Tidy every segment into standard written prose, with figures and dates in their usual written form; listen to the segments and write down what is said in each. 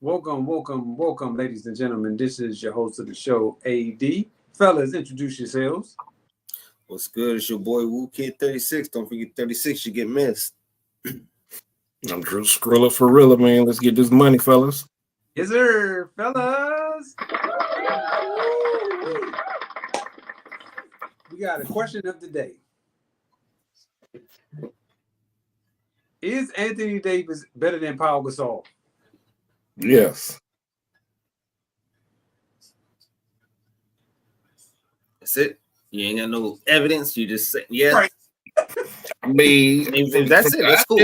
Welcome, ladies and gentlemen. This is your host of the show, AD. Fellas, introduce yourselves. What's good? It's your boy Woo Kid 36. Don't forget 36, you get missed. I'm Drew Skrilla for real, man. Let's get this money, fellas. Yes, sir, fellas. We got a question of the day. Is Anthony Davis better than Paul Gasol? Yes. That's it. You ain't got no evidence. You just say yes. Right. I mean, If that's it. That's cool.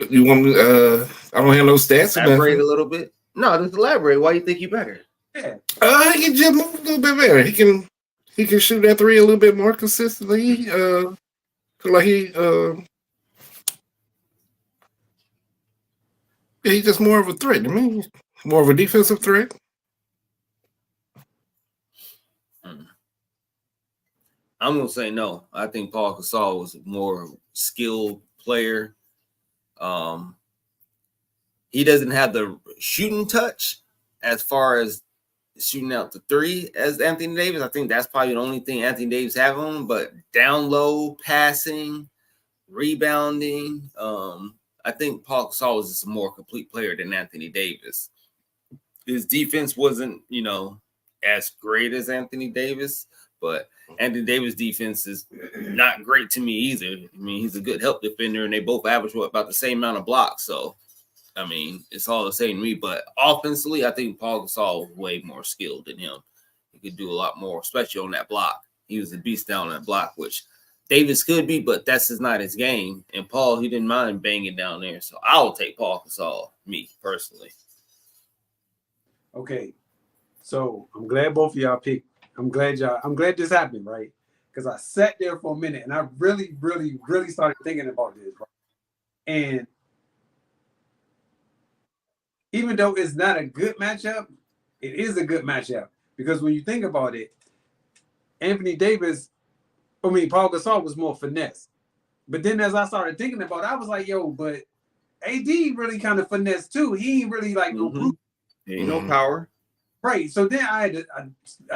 You want me? I don't have no stats. Elaborate a little bit. No, just elaborate. Why you think you better? Yeah. He can just move a little bit better. He can shoot that three a little bit more consistently. Feel like he's just more of a threat to me. More of a defensive threat. I'm gonna say no. I think Paul Gasol was a more skilled player. He doesn't have the shooting touch as far as shooting out the three as Anthony Davis. I think that's probably the only thing Anthony Davis have on him. But down low, passing, rebounding. I think Paul Gasol was just a more complete player than Anthony Davis. His defense wasn't, as great as Anthony Davis, but Anthony Davis' defense is not great to me either. I mean, he's a good help defender, and they both average about the same amount of blocks. So, I mean, it's all the same to me. But offensively, I think Paul Gasol was way more skilled than him. He could do a lot more, especially on that block. He was a beast down on that block, which Davis could be, but that's just not his game. And Paul, he didn't mind banging down there. So I'll take Paul Gasol, me personally. Okay. So I'm glad both of y'all picked. I'm glad this happened, right? Because I sat there for a minute and I really started thinking about this, right? And even though it's not a good matchup, it is a good matchup. Because when you think about it, Paul Gasol was more finesse. But then as I started thinking about it, I was like, yo, but AD really kind of finesse too. He ain't really like no brute. Ain't no power. Right. So then I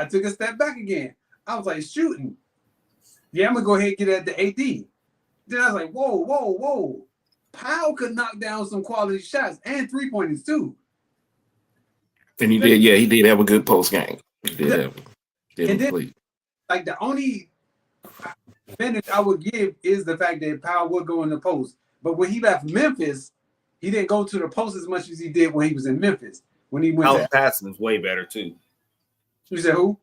took a step back again. I was like, shooting. Yeah, I'm going to go ahead and get at the AD. Then I was like, whoa. Powell could knock down some quality shots and three-pointers too. And he did have a good post game. He did like the only advantage I would give is the fact that Powell would go in the post. But when he left Memphis, he didn't go to the post as much as he did when he was in Memphis. When he went passing is way better too. You said who?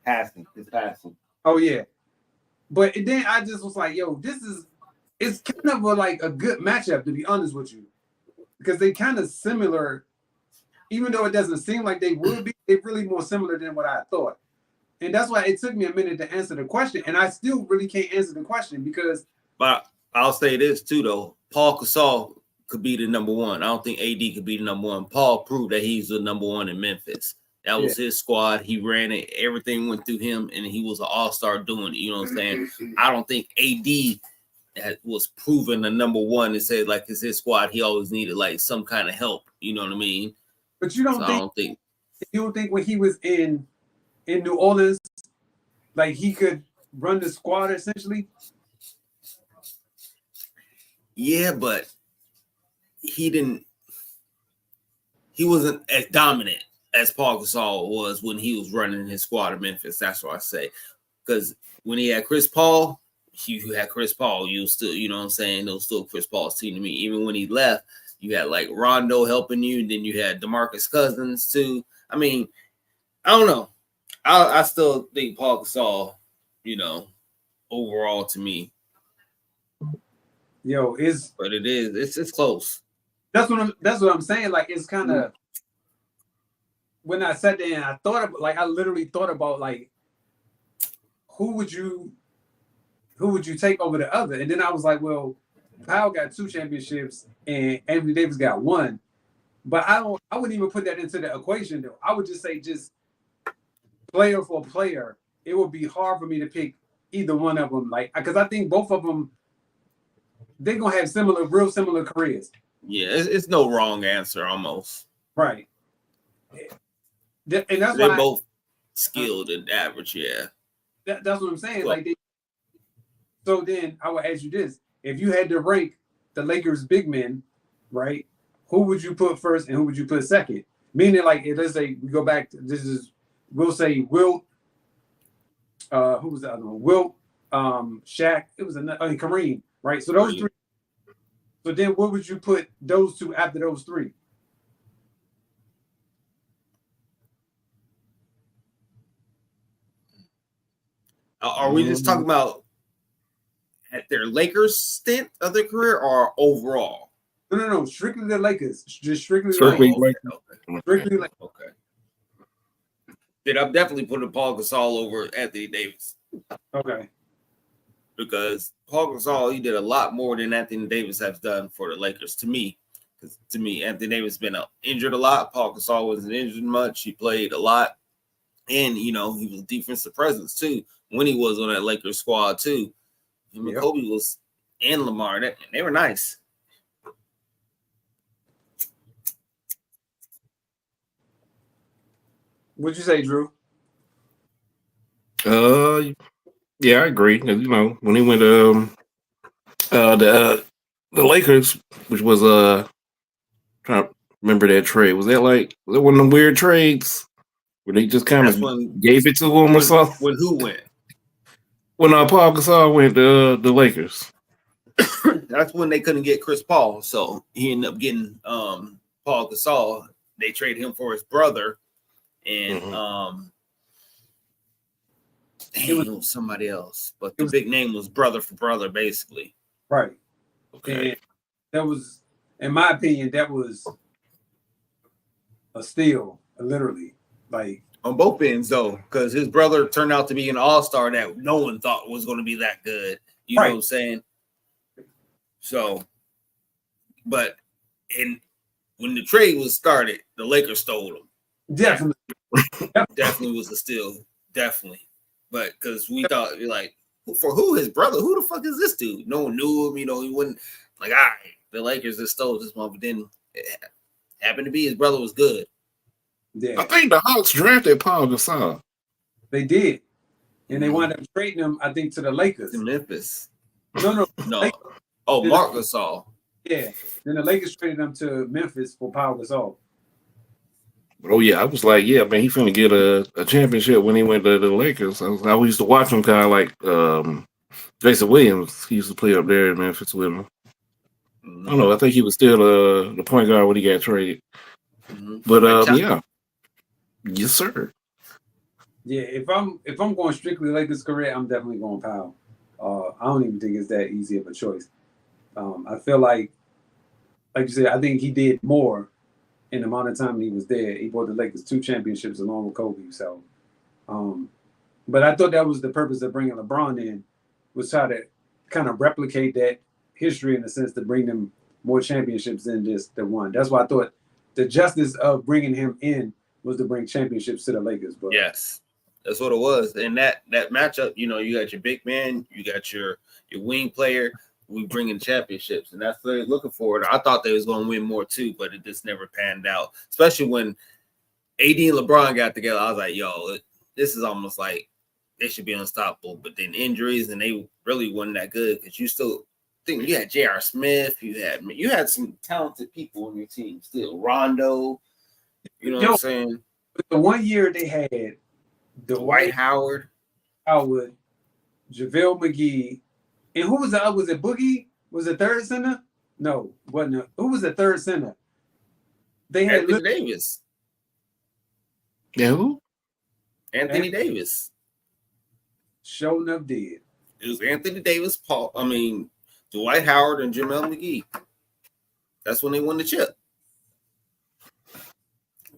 Passing. Oh yeah. But then I just was like, yo, it's kind of like a good matchup, to be honest with you. Because they kind of similar, even though it doesn't seem like they would be, they're really more similar than what I thought. And that's why it took me a minute to answer the question. And I still really can't answer the question because. But I'll say this too, though. Paul Gasol could be the number one. I don't think AD could be the number one. Paul proved that he's the number one in Memphis. That was his squad. He ran it. Everything went through him, and he was an all-star doing it. You know what I'm saying? I don't think AD was proven the number one and said, like, it's his squad. He always needed, like, some kind of help. You know what I mean? But you don't think when he was in New Orleans, like, he could run the squad, essentially? Yeah, but he wasn't as dominant as Paul Gasol was when he was running his squad in Memphis. That's what I say. Because when he had Chris Paul, you had Chris Paul. You still, you know what I'm saying? It was still Chris Paul's team to me. Even when he left, you had like Rondo helping you. And then you had DeMarcus Cousins too. I mean, I don't know. I still think Paul Gasol, overall to me. But it's close. That's what I'm saying. Like, it's kind of when I sat there and I literally thought about like who would you take over the other? And then I was like, well, Powell got 2 championships and Anthony Davis got 1. But I wouldn't even put that into the equation though. I would just say just player for player, it would be hard for me to pick either one of them. Like, because I think both of them, they're gonna have real similar careers. Yeah, it's no wrong answer almost. Right. And that's They're why both skilled and average. Yeah. that's what I'm saying. Well, Like, so then I would ask you this: if you had to rank the Lakers big men, right? Who would you put first, and who would you put second? Meaning, like, let's say we go back to we'll say Wilt. Who was the other one? Wilt, Shaq. It was Kareem, right? So those three. So then, where would you put those two after those three? Are we just talking about at their Lakers stint of their career or overall? No. Strictly the Lakers. Just strictly Strictly Lakers. Lakers. Strictly Lakers. Okay. Then I'm definitely putting Paul Gasol over Anthony Davis. Okay. Because Paul Gasol, he did a lot more than Anthony Davis has done for the Lakers to me. Because to me, Anthony Davis has been injured a lot. Paul Gasol wasn't injured much. He played a lot. And, he was a defensive presence too when he was on that Lakers squad too. Him and Kobe and Lamar, they were nice. What'd you say, Drew? Yeah, I agree. When he went the Lakers, which was trying to remember that trade. Was that one of them weird trades where they just kind of gave it to him or something? When who went? When Paul Gasol went to the Lakers. That's when they couldn't get Chris Paul, so he ended up getting Paul Gasol. They traded him for his brother, and it was somebody else, but the big name was brother for brother, basically. Right. Okay. And that was, in my opinion, that was a steal, literally. Like, on both ends, though, because his brother turned out to be an all-star that no one thought was going to be that good. You know what I'm saying? So, but when the trade was started, the Lakers stole him. Definitely. Definitely was a steal. Definitely. But because we thought, like, for who? His brother? Who the fuck is this dude? No one knew him. He wouldn't, like, all right, the Lakers just stole this one, but then it happened to be his brother was good. Yeah. I think the Hawks drafted Paul Gasol. They did. And they wound up trading him, I think, to the Lakers. To Memphis. No. Lakers. Oh, Marc Gasol. Yeah. Then the Lakers traded him to Memphis for Paul Gasol. Oh yeah, I was like, yeah, man, he finna get a championship when he went to the Lakers. I used to watch him kind of like Jason Williams. He used to play up there in Memphis with him. I don't know. I think he was still the point guard when he got traded. But yeah, yes sir. Yeah, if I'm going strictly Lakers career, I'm definitely going Powell. I don't even think it's that easy of a choice. I feel like you said, I think he did more in the amount of time he was there. He brought the Lakers 2 championships along with Kobe. So, but I thought that was the purpose of bringing LeBron in, was try to kind of replicate that history in a sense to bring them more championships than just the one. That's why I thought the justice of bringing him in was to bring championships to the Lakers. But yes, that's what it was. And that matchup, you got your big man, you got your wing player. We bring in championships, and that's what they're looking for. I thought they was going to win more too, but it just never panned out. Especially when AD and LeBron got together, I was like, "Yo, this is almost like they should be unstoppable." But then injuries, and they really wasn't that good because you still think you had J.R. Smith, you had some talented people on your team still. Rondo, what I'm saying? The 1 year they had Dwight Howard, JaVale McGee. And who was the other? Was it Boogie? Was it third center? No, wasn't it? Who was the third center? They had Anthony Davis. Yeah, who? Anthony Davis. Showing up dead. It was Anthony Davis, Dwight Howard, and JaVale McGee. That's when they won the chip.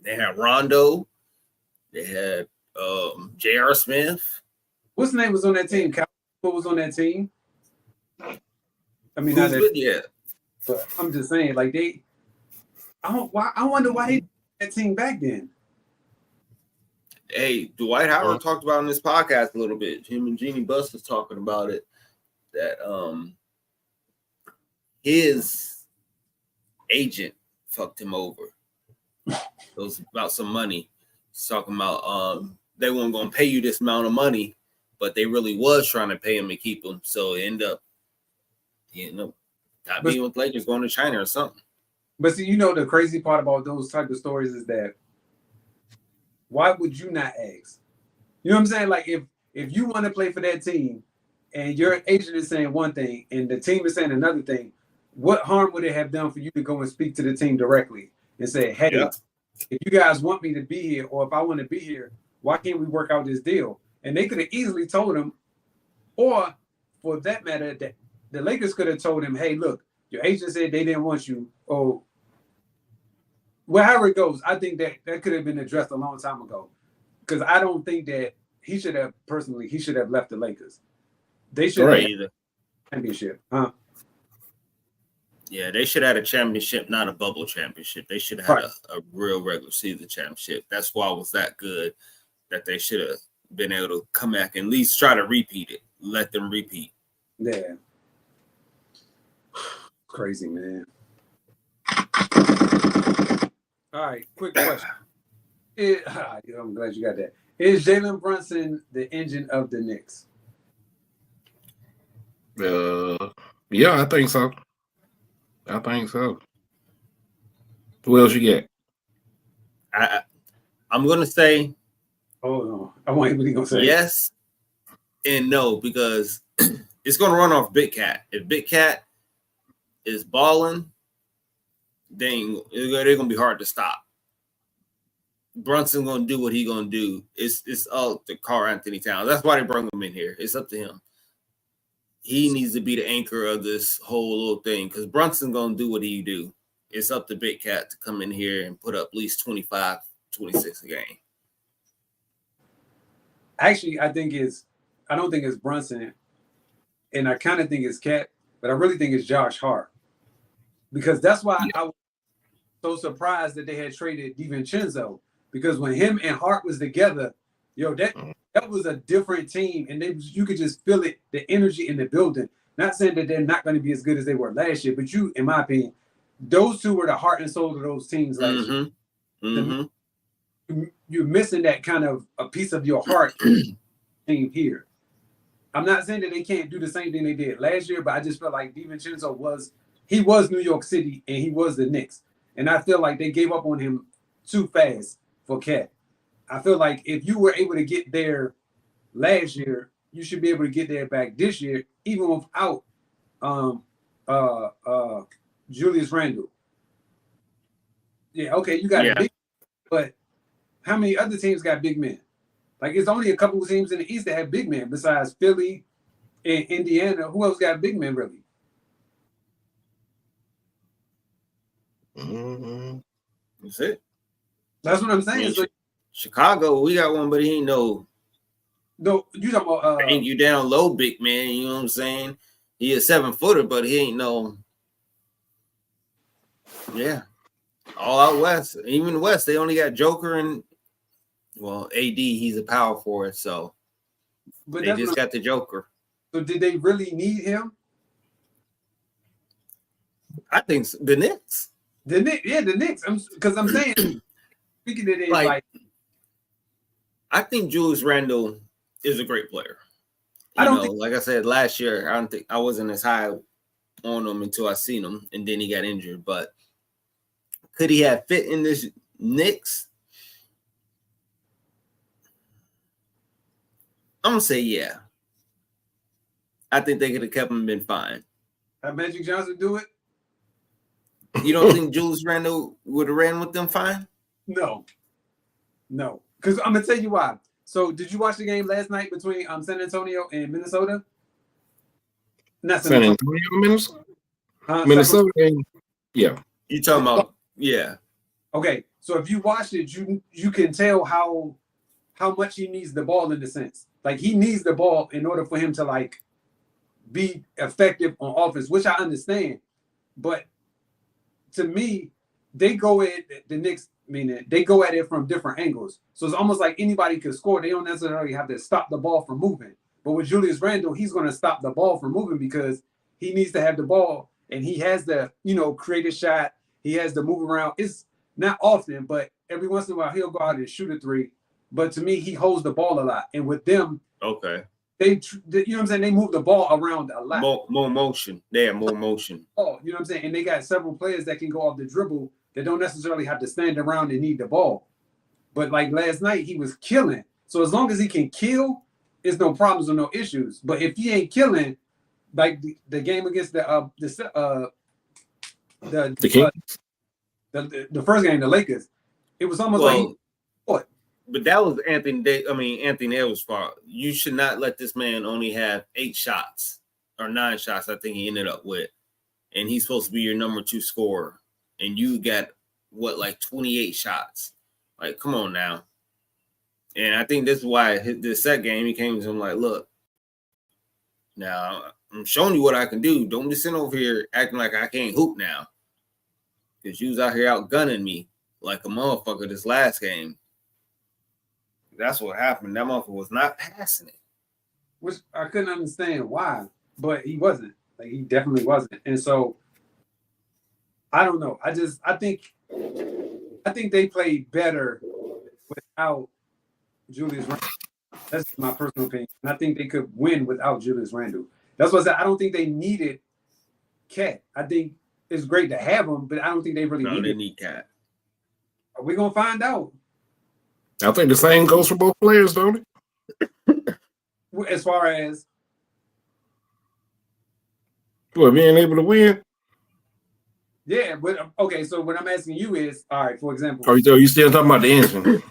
They had Rondo. They had J.R. Smith. What's name was on that team? Who was on that team? I mean, but I'm just saying, like I wonder why they did that team back then. Hey, Dwight Howard talked about in this podcast a little bit. Him and Jeannie Buss was talking about it. That his agent fucked him over. It was about some money. He's talking about they weren't gonna pay you this amount of money, but they really was trying to pay him to keep him. So it ended up, not being with Lakers, going to China or something. But see, the crazy part about those type of stories is that why would you not ask? You know what I'm saying? Like if you want to play for that team and your agent is saying one thing and the team is saying another thing, what harm would it have done for you to go and speak to the team directly and say, hey, if you guys want me to be here or if I want to be here, why can't we work out this deal? And they could have easily told him, or for that matter, that the Lakers could have told him, hey, look, your agent said they didn't want you, or wherever it goes. I think that could have been addressed a long time ago, because I don't think that he should have left the Lakers. They should have had a championship, huh? Yeah, they should have had a championship, not a bubble championship. They should have had a real regular season championship. That's why it was that good, that they should have been able to come back and at least try to repeat it. Let them repeat. Yeah. Crazy, man. All right, quick question. I'm glad you got that. Is Jalen Brunson the engine of the Knicks? Yeah, I think so. Who else you get? I'm gonna say. Oh no, I want anybody gonna say yes and no, because it's gonna run off Big Cat. If Big Cat is balling, they're gonna be hard to stop. Brunson gonna do what he gonna do. It's all to Karl Anthony Towns. That's why they bring him in here. It's up to him. He needs to be the anchor of this whole little thing, because Brunson gonna do what he do. It's up to Big Cat to come in here and put up at least 25, 26 a game. Actually, I don't think it's Brunson, and I kind of think it's Cat, but I really think it's Josh Hart, because that's why I was so surprised that they had traded DiVincenzo, because when him and Hart was together, that was a different team, and you could just feel it, the energy in the building. Not saying that they're not going to be as good as they were last year, but in my opinion, those two were the heart and soul of those teams last year. You're missing that kind of a piece of your heart team here. I'm not saying that they can't do the same thing they did last year, but I just felt like DiVincenzo was New York City and he was the Knicks. And I feel like they gave up on him too fast for Cat. I feel like if you were able to get there last year, you should be able to get there back this year, even without Julius Randle. Yeah, okay, you got a big, but how many other teams got big men? Like, it's only a couple of teams in the East that have big men besides Philly and Indiana. Who else got big men, really? That's it. That's what I'm saying. Yeah, so, Chicago, we got one, but he ain't no. No, you talking about ain't you down low, big man? You know what I'm saying? He a 7-footer, but he ain't no. Yeah, all out west. Even west, they only got Joker and AD. He's a power forward, so but they just got the Joker. So did they really need him? I think so. The Knicks. The Knicks. Because I'm saying, speaking of it, like I think Julius Randle is a great player. Like I said last year, I wasn't as high on him until I seen him, and then he got injured. But could he have fit in this Knicks? I'm gonna say yeah. I think they could have kept him and been fine. Have Magic Johnson do it? You don't think Julius Randle would have ran with them fine? No. Because I'm gonna tell you why. So, did you watch the game last night between San Antonio and Minnesota? Not San Antonio, Minnesota. Minnesota. Yeah. You talking about? Yeah. Okay, so if you watched it, you can tell how much he needs the ball in the sense. Like, he needs the ball in order for him to be effective on offense, which I understand. But to me, they go at the Knicks, meaning they go at it from different angles. So it's almost like anybody could score. They don't necessarily have to stop the ball from moving. But with Julius Randle, he's going to stop the ball from moving because he needs to have the ball and he has to, create a shot He has to move around. It's not often, but every once in a while he'll go out and shoot a three. But to me, he holds the ball a lot. And with them, Okay. you know what I'm saying? They move the ball around a lot. More motion. They have more motion. Oh, you know what I'm saying? And they got several players that can go off the dribble that don't necessarily have to stand around and need the ball. But like last night, he was killing. So as long as he can kill, there's no problems or no issues. But if he ain't killing, like the game against the first game, the Lakers, it was almost like what? But that was Anthony Edwards' fault. You should not let this man only have 8 shots or 9 shots. I think he ended up with, and he's supposed to be your number 2 scorer, and you got like 28 shots. Like, come on now. And I think this is why this set game he came to him like, look, now I'm showing you what I can do. Don't be sitting over here acting like I can't hoop now, because you was out here outgunning me like a motherfucker this last game. That's what happened. That motherfucker was not passing it. Which I couldn't understand why, but he wasn't. Like, he definitely wasn't. And so I don't know. I think they played better without Julius Randle. That's my personal opinion. And I think they could win without Julius Randle. That's what I said. I don't think they needed Cat. I think it's great to have him, but I don't think they really need Cat. Are we gonna find out? I think the same goes for both players, don't it? As far as being able to win. Yeah, but okay. So what I'm asking you is, all right. For example, are you still talking about the engine?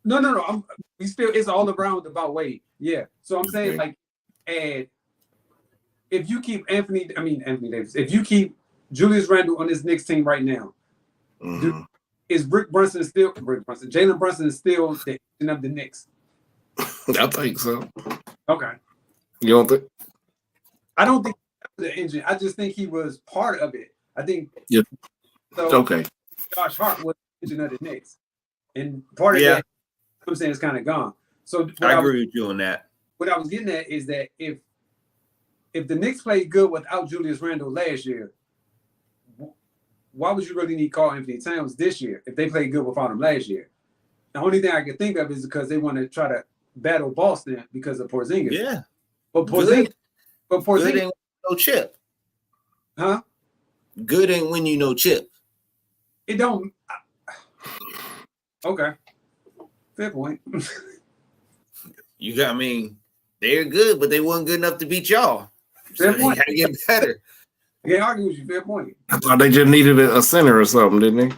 No. It's all around about Wade. Yeah. So I'm saying like, and if you keep Anthony Davis, if you keep Julius Randle on this Knicks team right now, is Jalen Brunson is still the engine of the Knicks? I think so. Okay. You don't think? I don't think the engine. I just think he was part of it. I think. Yeah. So okay. Josh Hart was the engine of the Knicks, and part of that, I'm saying, it's kind of gone. So I agree with you on that. What I was getting at is that if the Knicks played good without Julius Randle last year, why would you really need Karl Anthony Towns this year if they played good without him last year? The only thing I can think of is because they want to try to battle Boston because of Porzingis. Yeah. But Porzingis ain't no chip. Huh? Good ain't when you no chip. It don't. Okay. Fair point. They're good, but they weren't good enough to beat y'all. Fair point. They gotta get better. Yeah, I argue with you. Fair point. I thought they just needed a center or something, didn't they?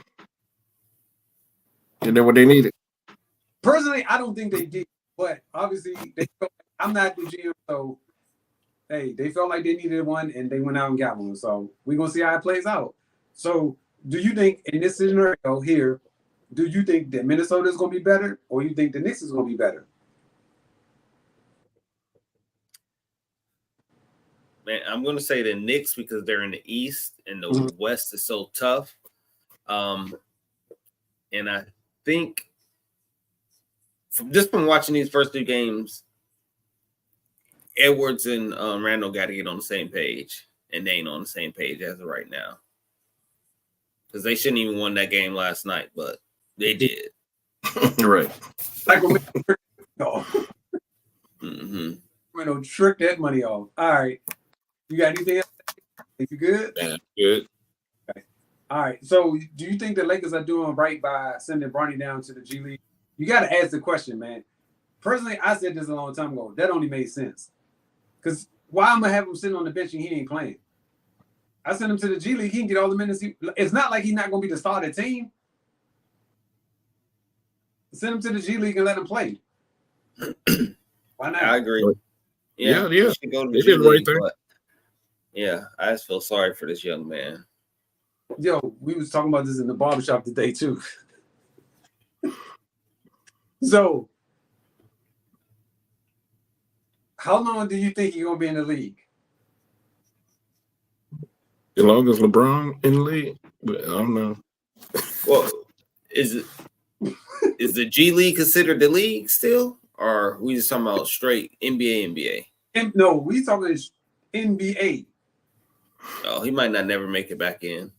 Isn't that what they needed? Personally, I don't think they did, but obviously I'm not the GM, so hey, they felt like they needed one and they went out and got one. So we're gonna see how it plays out. So do you think in this scenario here, do you think that Minnesota is gonna be better, or you think the Knicks is gonna be better? Man, I'm going to say the Knicks because they're in the East and the West is so tough. And I think from watching these first 2 games, Edwards and Randall got to get on the same page, and they ain't on the same page as of right now. Because they shouldn't even won that game last night, but they did. Right. Like when we trick that money off. All right. You got anything else? You good? Yeah, good. Okay. All right. So, do you think the Lakers are doing right by sending Bronny down to the G League? You got to ask the question, man. Personally, I said this a long time ago. That only made sense. Because why am I have him sitting on the bench and he ain't playing? I sent him to the G League. He can get all the minutes. It's not like he's not going to be the star of the team. Send him to the G League and let him play. Why not? I agree. Yeah. He should go to the They G did the right League, thing. but yeah, I just feel sorry for this young man. Yo, we was talking about this in the barbershop today too. So, how long do you think he's gonna be in the league? As long as LeBron in the league, but I don't know. Well, is the G League considered the league still, or are we just talking about straight NBA? No, we talking NBA. Oh, he might not never make it back in.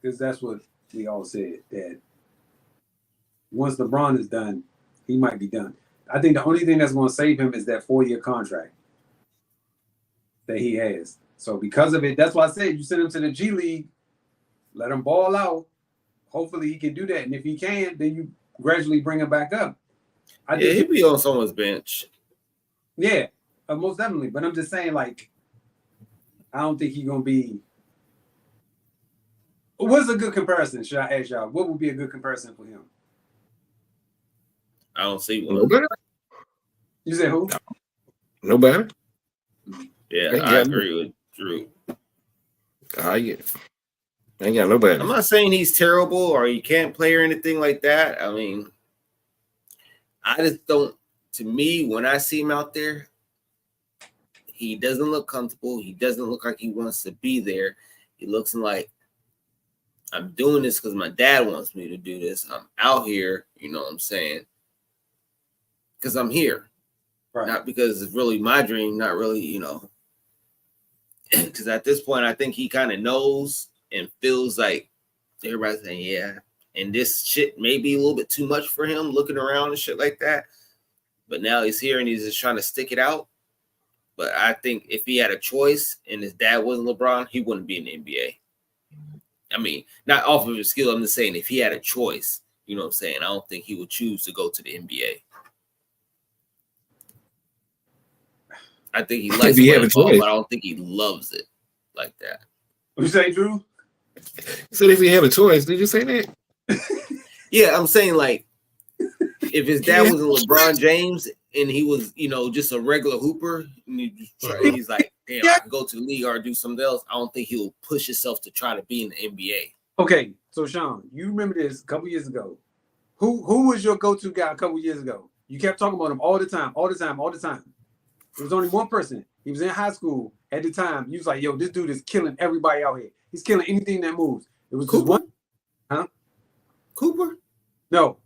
because that's what we all said, that once LeBron is done, he might be done. I think the only thing that's going to save him is that 4-year contract that he has. So because of it, that's why I said you send him to the G League, let him ball out. Hopefully he can do that. And if he can, then you gradually bring him back up. Yeah, he'll be on someone's bench. Yeah, most definitely. But I'm just saying, like, I don't think he's going to be. What's a good comparison? Should I ask y'all? What would be a good comparison for him? I don't see one. Nobody. You said who? Nobody. Yeah, I agree with Drew. Yeah. Ain't got nobody. I'm not saying he's terrible or he can't play or anything like that. I mean, I just don't. To me, when I see him out there, he doesn't look comfortable. He doesn't look like he wants to be there. He looks like, I'm doing this because my dad wants me to do this. I'm out here, you know what I'm saying? Because I'm here. Right. Not because it's really my dream, not really, you know. Because at this point, I think he kind of knows and feels like everybody's saying, yeah. And this shit may be a little bit too much for him, looking around and shit like that. But now he's here and he's just trying to stick it out. But I think if he had a choice and his dad wasn't LeBron, he wouldn't be in the NBA. I mean, not off of his skill. I'm just saying if he had a choice, you know what I'm saying? I don't think he would choose to go to the NBA. I think he likes playing ball, but I don't think he loves it like that. What you say, Drew? So if he had a choice, did you say that? Yeah, I'm saying like if his dad wasn't LeBron James and he was, you know, just a regular hooper, and he's like, damn, I can go to the league or do something else. I don't think he'll push himself to try to be in the NBA. Okay, so Sean, you remember this a couple years ago. Who was your go-to guy a couple years ago? You kept talking about him all the time. There was only one person. He was in high school at the time. You was like, yo, this dude is killing everybody out here. He's killing anything that moves. It was just one. Huh? Cooper? No,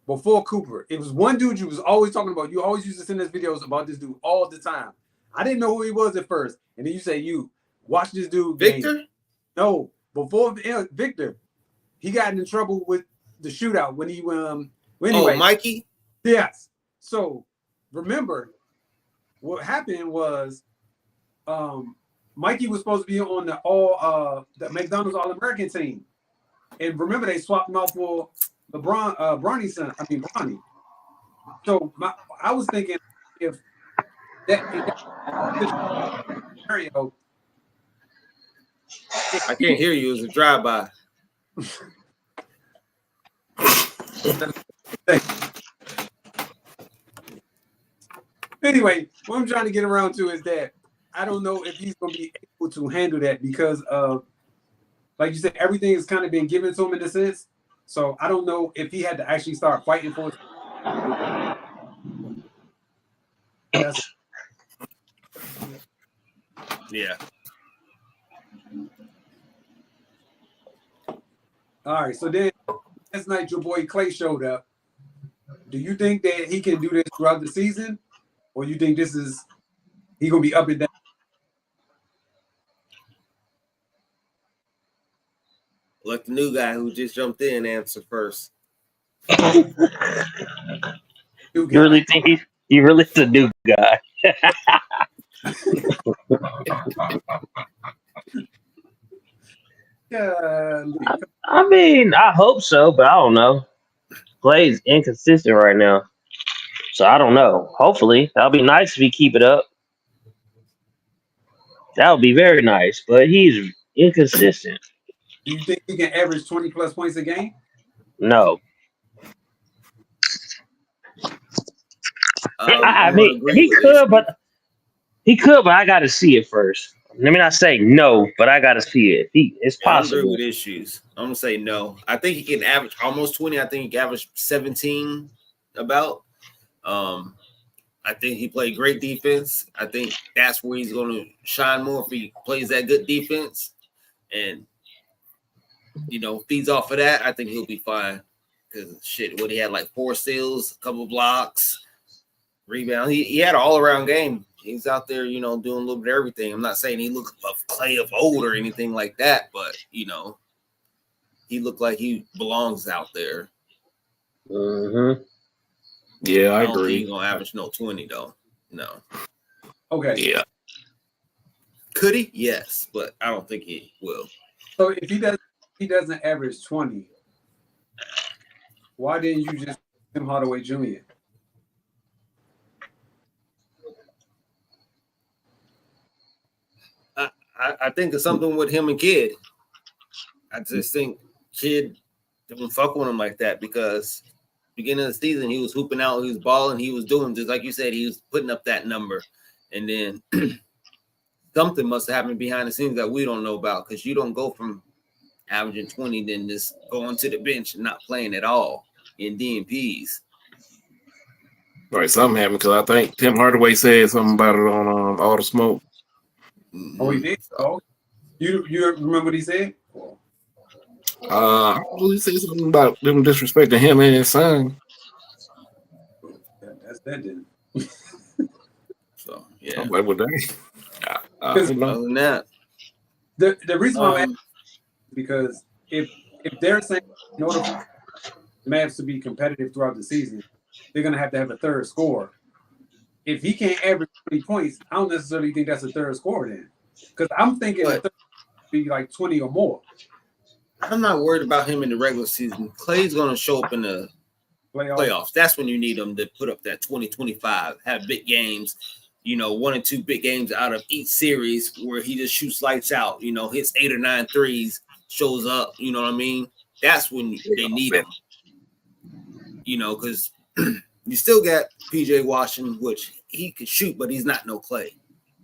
before Cooper. It was one dude you was always talking about. You always used to send us videos about this dude all the time. I didn't know who he was at first. And then you say, you watch this dude. Victor? Game. No, before Victor. He got in trouble with the shootout when he anyway. Oh, Mikey? Yes. So remember, what happened was Mikey was supposed to be on the McDonald's All-American team. And remember, they swapped him out for Bronny's son. I mean, Bronny. So I was thinking if that scenario. I can't hear you. It was a drive-by. Anyway, what I'm trying to get around to is that I don't know if he's going to be able to handle that because of, like you said, everything has kind of been given to him in a sense. So I don't know if he had to actually start fighting for it. Yeah. All right. So then last night, your boy Clay showed up. Do you think that he can do this throughout the season? Or you think this is he gonna be up and down? Let the new guy who just jumped in answer first. You really think he really is a new guy? I mean, I hope so, but I don't know. Clay's inconsistent right now. So I don't know. Hopefully, that'll be nice if he keep it up. That would be very nice, but he's inconsistent. Do you think he can average 20 plus points a game? No. I mean, he could, but I got to see it first. Let me not say no, but I got to see it. It's possible. I agree with issues. I'm gonna say no. I think he can average almost 20. I think he can average 17 about. I think he played great defense. I think that's where he's going to shine more if he plays that good defense and, you know, feeds off of that. I think he'll be fine because shit, when he had like 4 steals, a couple blocks, rebound, he had an all-around game. He's out there, you know, doing a little bit of everything. I'm not saying he looks of Clay of old or anything like that, but, you know, he looked like he belongs out there. Mm-hmm. Yeah, I I don't think agree. he's gonna average no 20 though. No. Okay. Yeah. Could he? Yes, but I don't think he will. So if he doesn't average 20, why didn't you just Tim Hardaway Jr.? I think it's something with him and Kid. I just think Kid didn't fuck with him like that because beginning of the season he was hooping out, he was balling, he was doing just like you said, he was putting up that number, and then something must have happened behind the scenes that we don't know about because you don't go from averaging 20 then just going to the bench and not playing at all in DNPs. Right, something happened because I think Tim Hardaway said something about it on All the Smoke. Oh, he did. Oh, you remember what he said? I believe he said something about them disrespecting him and his son. That's that then. So yeah. I'm like, well, dang. I Because don't know. Other than that, the reason why I'm asking is because if they're saying in order for the Mavs to be competitive throughout the season, they're gonna have a third scorer. If he can't average 20 points, I don't necessarily think that's a third scorer then. Because I'm thinking the third be like 20 or more. I'm not worried about him in the regular season. Clay's going to show up in the playoffs. That's when you need him to put up that 20, 25, have big games, 1 or 2 big games out of each series where he just shoots lights out, hits 8 or 9 threes, shows up, you know what I mean? That's when they need him, because you still got PJ Washington, which he could shoot, but he's not no Clay,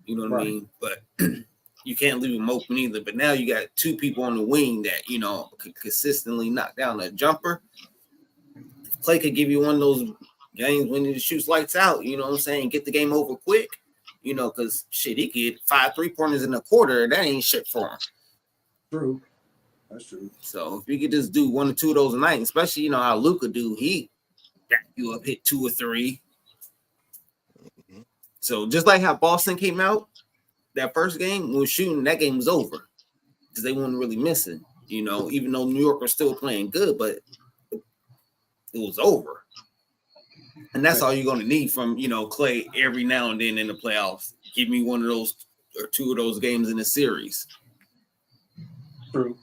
you know what I mean? But you can't leave him open either. But now you got 2 people on the wing that, could consistently knock down a jumper. Clay could give you one of those games when he shoots lights out, you know what I'm saying? Get the game over quick, because shit, he could get 5 3-pointers in a quarter. That ain't shit for him. True. That's true. So if you could just do 1 or 2 of those a night, especially, how Luka do, he back you up, hit 2 or 3. So just like how Boston came out, that first game, when shooting, that game was over because they weren't really missing, even though New York was still playing good, but it was over. And that's all you're going to need from, Clay every now and then in the playoffs. Give me 1 of those or 2 of those games in the series. True.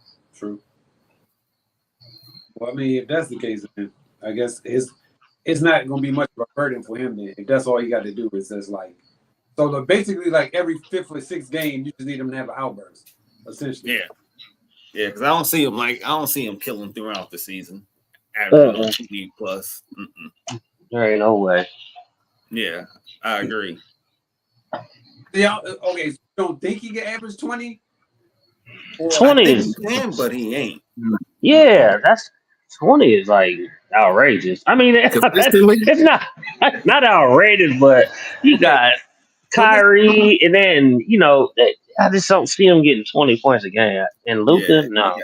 Well, I mean, if that's the case, then I guess it's not going to be much of a burden for him then. If that's all he got to do is just like, so basically like every 5th or 6th game, you just need him to have an outburst, essentially. Yeah, because I don't see him killing throughout the season. Average 20 plus. There ain't no way. Yeah, I agree. Yeah. Okay. So you don't think he can average 20? 20 he is can, but he ain't. Yeah, that's 20 is like outrageous. I mean, it's not outrageous, but you got Kyrie, and then I just don't see him getting 20 points a game. And Luka, no.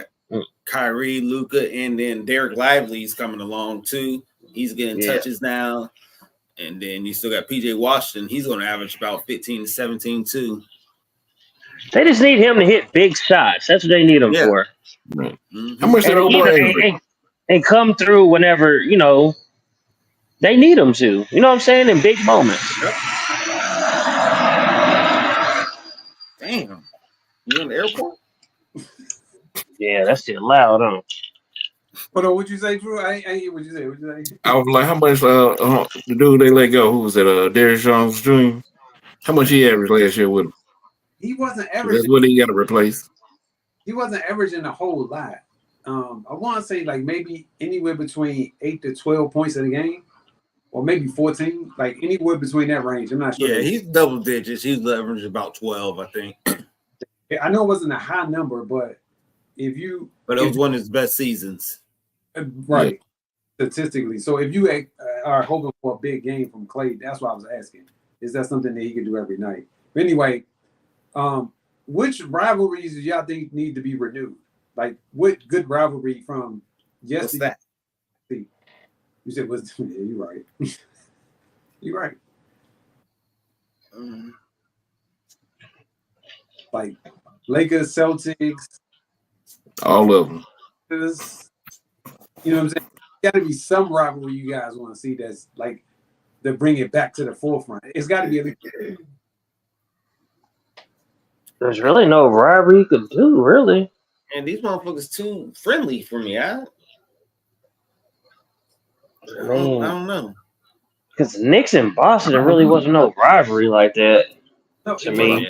Kyrie, Luka, and then Derek Lively's coming along too. He's getting touches now, and then you still got PJ Washington. He's going to average about 15 to 17 too. They just need him to hit big shots. That's what they need him for. Mm-hmm. How much and come through whenever they need him to. You know what I'm saying? In big moments. Yep. Damn. You in the airport? Yeah, that's still loud, huh? Hold on, what'd you say, Drew? I ain't hear what you say. I was like, how much the dude they let go? Who was it? Darius Jones Jr. How much he averaged last year with him? He wasn't averaging. That's what he got to replace. He wasn't averaging a whole lot. I want to say like maybe anywhere between 8 to 12 points in a game, or maybe 14, like anywhere between that range. I'm not sure. Yeah, he's double digits. He's averaging about 12, I think. I know it wasn't a high number, but it was one of his best seasons. Right. Statistically. So if you are hoping for a big game from Clay, that's what I was asking. Is that something that he can do every night? But anyway, which rivalries do y'all think need to be renewed? Like, what good rivalry from yesterday? You said was yeah, you're right. You're right. Like Lakers, Celtics. All of them. It's, you know what I'm saying? Got to be some rivalry you guys want to see that's like to bring it back to the forefront. It's got to be at least. There's really no rivalry you could do, really. And these motherfuckers too friendly for me. I don't know. Because Knicks and Boston, there really wasn't no rivalry like that. No, To me.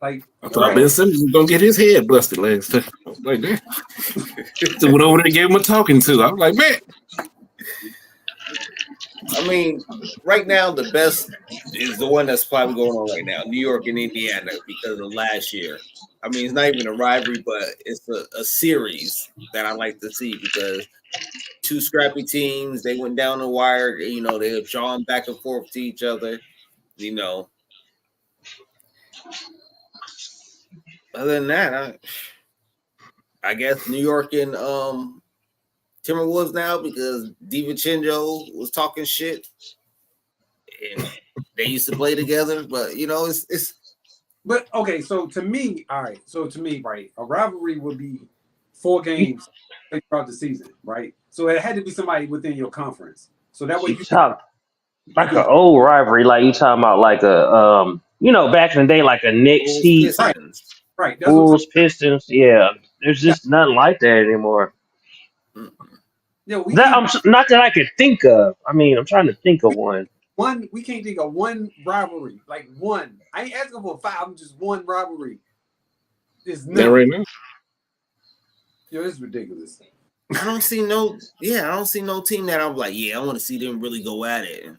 like I thought Ben Simmons was gonna get his head busted last time. I was like, man. So went over there and gave him a talking to. I was like, man. I mean, right now the best is the one that's probably going on right now, New York and Indiana, because of last year. I mean, it's not even a rivalry, but it's a series that I like to see because two scrappy teams, they went down the wire, you know, they were drawing back and forth to each other, you know. Other than that, I guess New York and Timberwolves now because DiVincenzo was talking shit and they used to play together, but you know, it's But okay, so to me, all right. So to me, right, a rivalry would be 4 games throughout the season, right? So it had to be somebody within your conference. So that way You talk like an old rivalry, like you talking about like a you know, back in the day, like a Knicks Heat, right. That's what I'm Bulls Pistons. Yeah, there's just nothing like that anymore. Yeah, not that I could think of. I mean, I'm trying to think of one. We can't think of one rivalry, like one. I ain't asking for 5. I'm just one rivalry. There's That right now. Yo, it's ridiculous. I don't see no team that I'm like, yeah, I want to see them really go at it.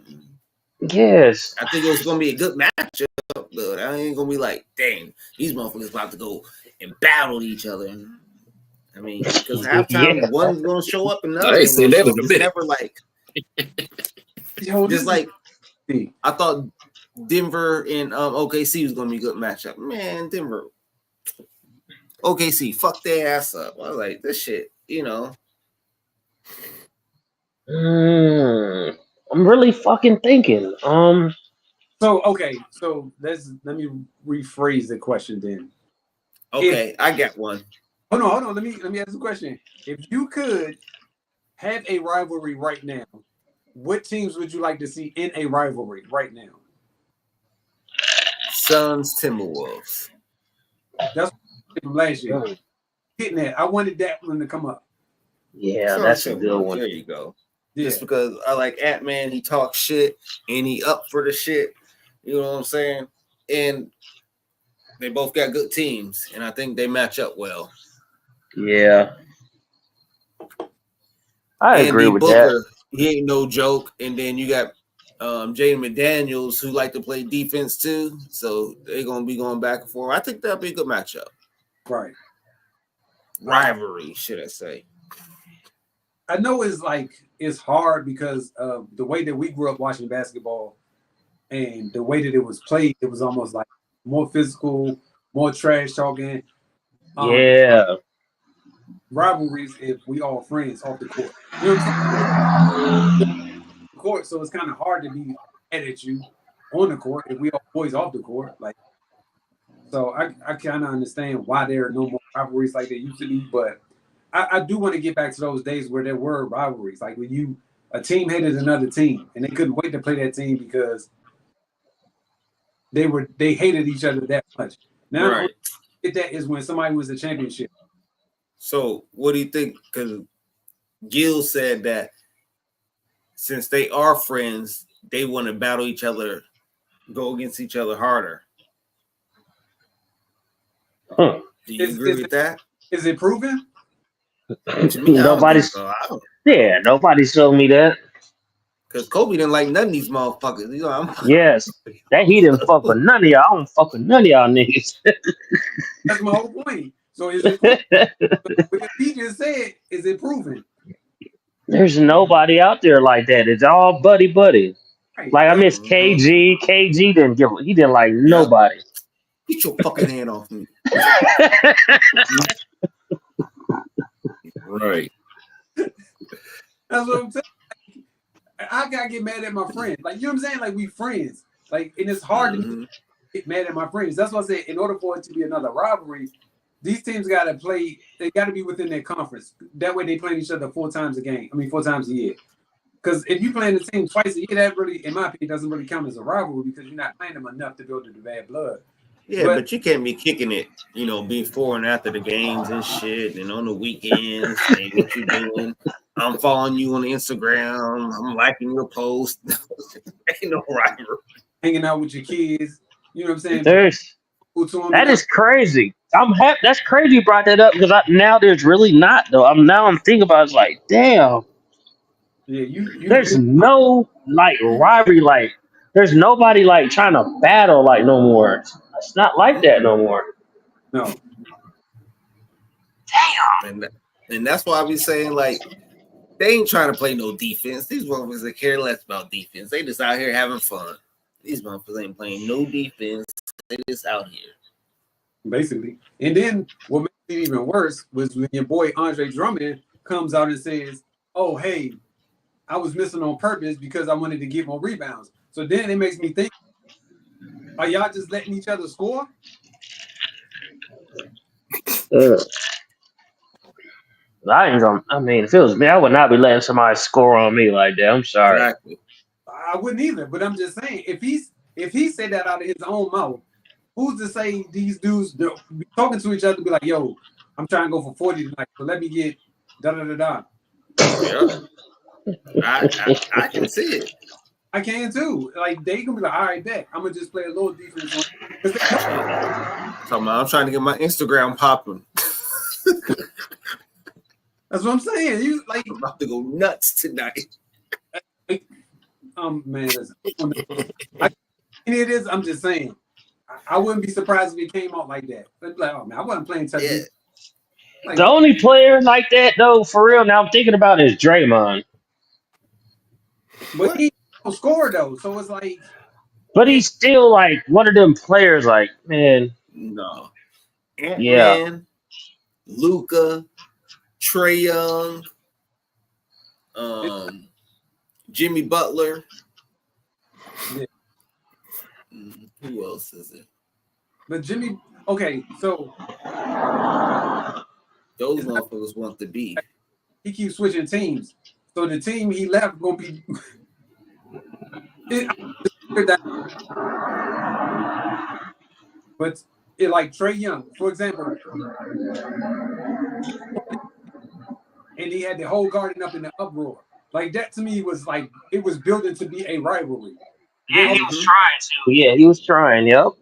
Yes. I think it was gonna be a good matchup, but I ain't gonna be like, dang, these motherfuckers about to go and battle each other. I mean, because halftime one's gonna show up and another. It's never like Yo, just like I thought Denver and OKC was gonna be a good matchup. Man, Denver, OKC, fuck their ass up. I was like, this shit, you know. I'm really fucking thinking. So okay, so let me rephrase the question then. Okay, I got one. Hold on. Let me ask the question. If you could have a rivalry right now, what teams would you like to see in a rivalry right now? Suns, Timberwolves. That's from last year. Getting that. I wanted that one to come up. Yeah, that's a good one. There you go. Yeah. Just because I like Ant-Man, he talks shit and he up for the shit. You know what I'm saying? And they both got good teams, and I think they match up well. Yeah. I agree with Booker, that. He ain't no joke. And then you got Jaden McDaniels, who like to play defense too. So they're going to be going back and forth. I think that'll be a good matchup. Right. Rivalry, should I say. I know it's hard because of the way that we grew up watching basketball and the way that it was played. It was almost like more physical, more trash talking. Yeah. Rivalries if we all friends off the court. You know what I'm saying? Court, so it's kind of hard to be mad at you on the court if we all boys off the court. Like, so I kind of understand why there are no more rivalries like there used to be, but I do want to get back to those days where there were rivalries, like when a team hated another team and they couldn't wait to play that team because they hated each other that much. Now, right. That is when somebody wins the championship. So, what do you think? Because Gil said that since they are friends, they want to battle each other, go against each other harder. Huh. Do you agree with that? Is it proven? To me, nobody's showed me that. Because Kobe didn't like none of these motherfuckers. You know, yes, that he didn't fuck with none of y'all. I don't fuck with none of y'all niggas. That's my whole point. So is it what he just said, is it proven? There's nobody out there like that. It's all buddy. Right. Like I miss KG. KG didn't like nobody. Get your fucking hand off me. Right. That's what I'm saying. I gotta get mad at my friends. Like, you know what I'm saying? Like, we friends. Like, and it's hard to get mad at my friends. That's why I said, in order for it to be another rivalry, these teams got to play. They got to be within their conference. That way, they play each other 4 times a game. I mean, 4 times a year. Because if you playing the team twice a year, that really, in my opinion, doesn't really count as a rivalry because you're not playing them enough to build the bad blood. Yeah, but you can't be kicking it, before and after the games and shit, and on the weekends, saying what you doing. I'm following you on Instagram. I'm liking your post. Ain't no rivalry. Hanging out with your kids. You know what I'm saying? That is crazy. I'm happy. That's crazy you brought that up because now there's really not though. I'm thinking about it, it's like, damn. Yeah, there's no like rivalry, like there's nobody like trying to battle like no more. It's not like that no more. No. Damn. And that's why I be saying like they ain't trying to play no defense. These motherfuckers that care less about defense. They just out here having fun. These motherfuckers ain't playing no defense. They just out here. Basically. And then what makes it even worse was when your boy Andre Drummond comes out and says, oh, hey, I was missing on purpose because I wanted to get more rebounds. So then it makes me think, are y'all just letting each other score? I mean, if it was me, I would not be letting somebody score on me like that. I'm sorry. Exactly. I wouldn't either, but I'm just saying, if he said that out of his own mouth, who's to say these dudes be talking to each other, be like, yo, I'm trying to go for 40 tonight, so let me get da-da-da-da. Yeah. I can see it. I can too. Like they gonna be like, all right, bet I'm gonna just play a little defense. I'm trying to get my Instagram popping. That's what I'm saying. You like I'm about to go nuts tonight. Man, it is. I'm just saying. I wouldn't be surprised if it came out like that. But like, oh man, I wasn't playing touch. Yeah. Like, the only player like that though, for real, now I'm thinking about is Draymond. But he don't score though, so it's like. But he's still like one of them players. Like, man, no. Yeah. Luka, Trae Young, Jimmy Butler. Yeah. Who else is it? But Jimmy, okay, so those motherfuckers want to be. He keeps switching teams, so the team he left gonna be. But it like Trae Young, for example, and he had the whole garden up in the uproar. Like that to me was like it was building to be a rivalry. Yeah, he was trying to. Yeah, he was trying. Yep.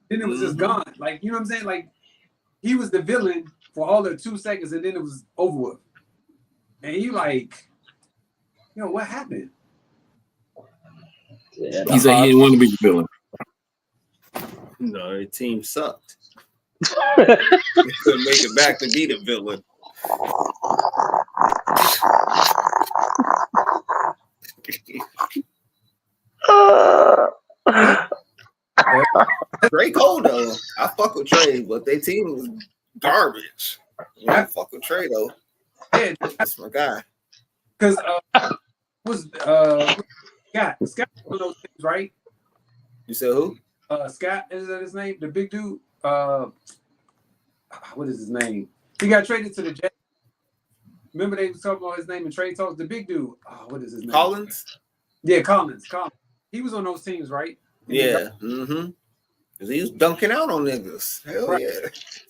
Then it was just gone. Like you know what I'm saying? Like he was the villain for all of 2 seconds, and then it was over with. And you like, what happened? Yeah, he said he didn't want to be the villain. No, the team sucked. He couldn't make it back to be the villain. Trey Cole though, I fuck with Trey, but their team was garbage. I fuck with Trey though. Yeah, that's my guy. Because Scott one of those things, right? You said who? Scott, is that his name? The big dude. What is his name? He got traded to the Jets. Remember they was talking about his name in trade talks. The big dude. What is his name? Collins. Yeah, Collins. He was on those teams, right? Yeah. Mm-hmm. Because he was dunking out on niggas. Hell yeah.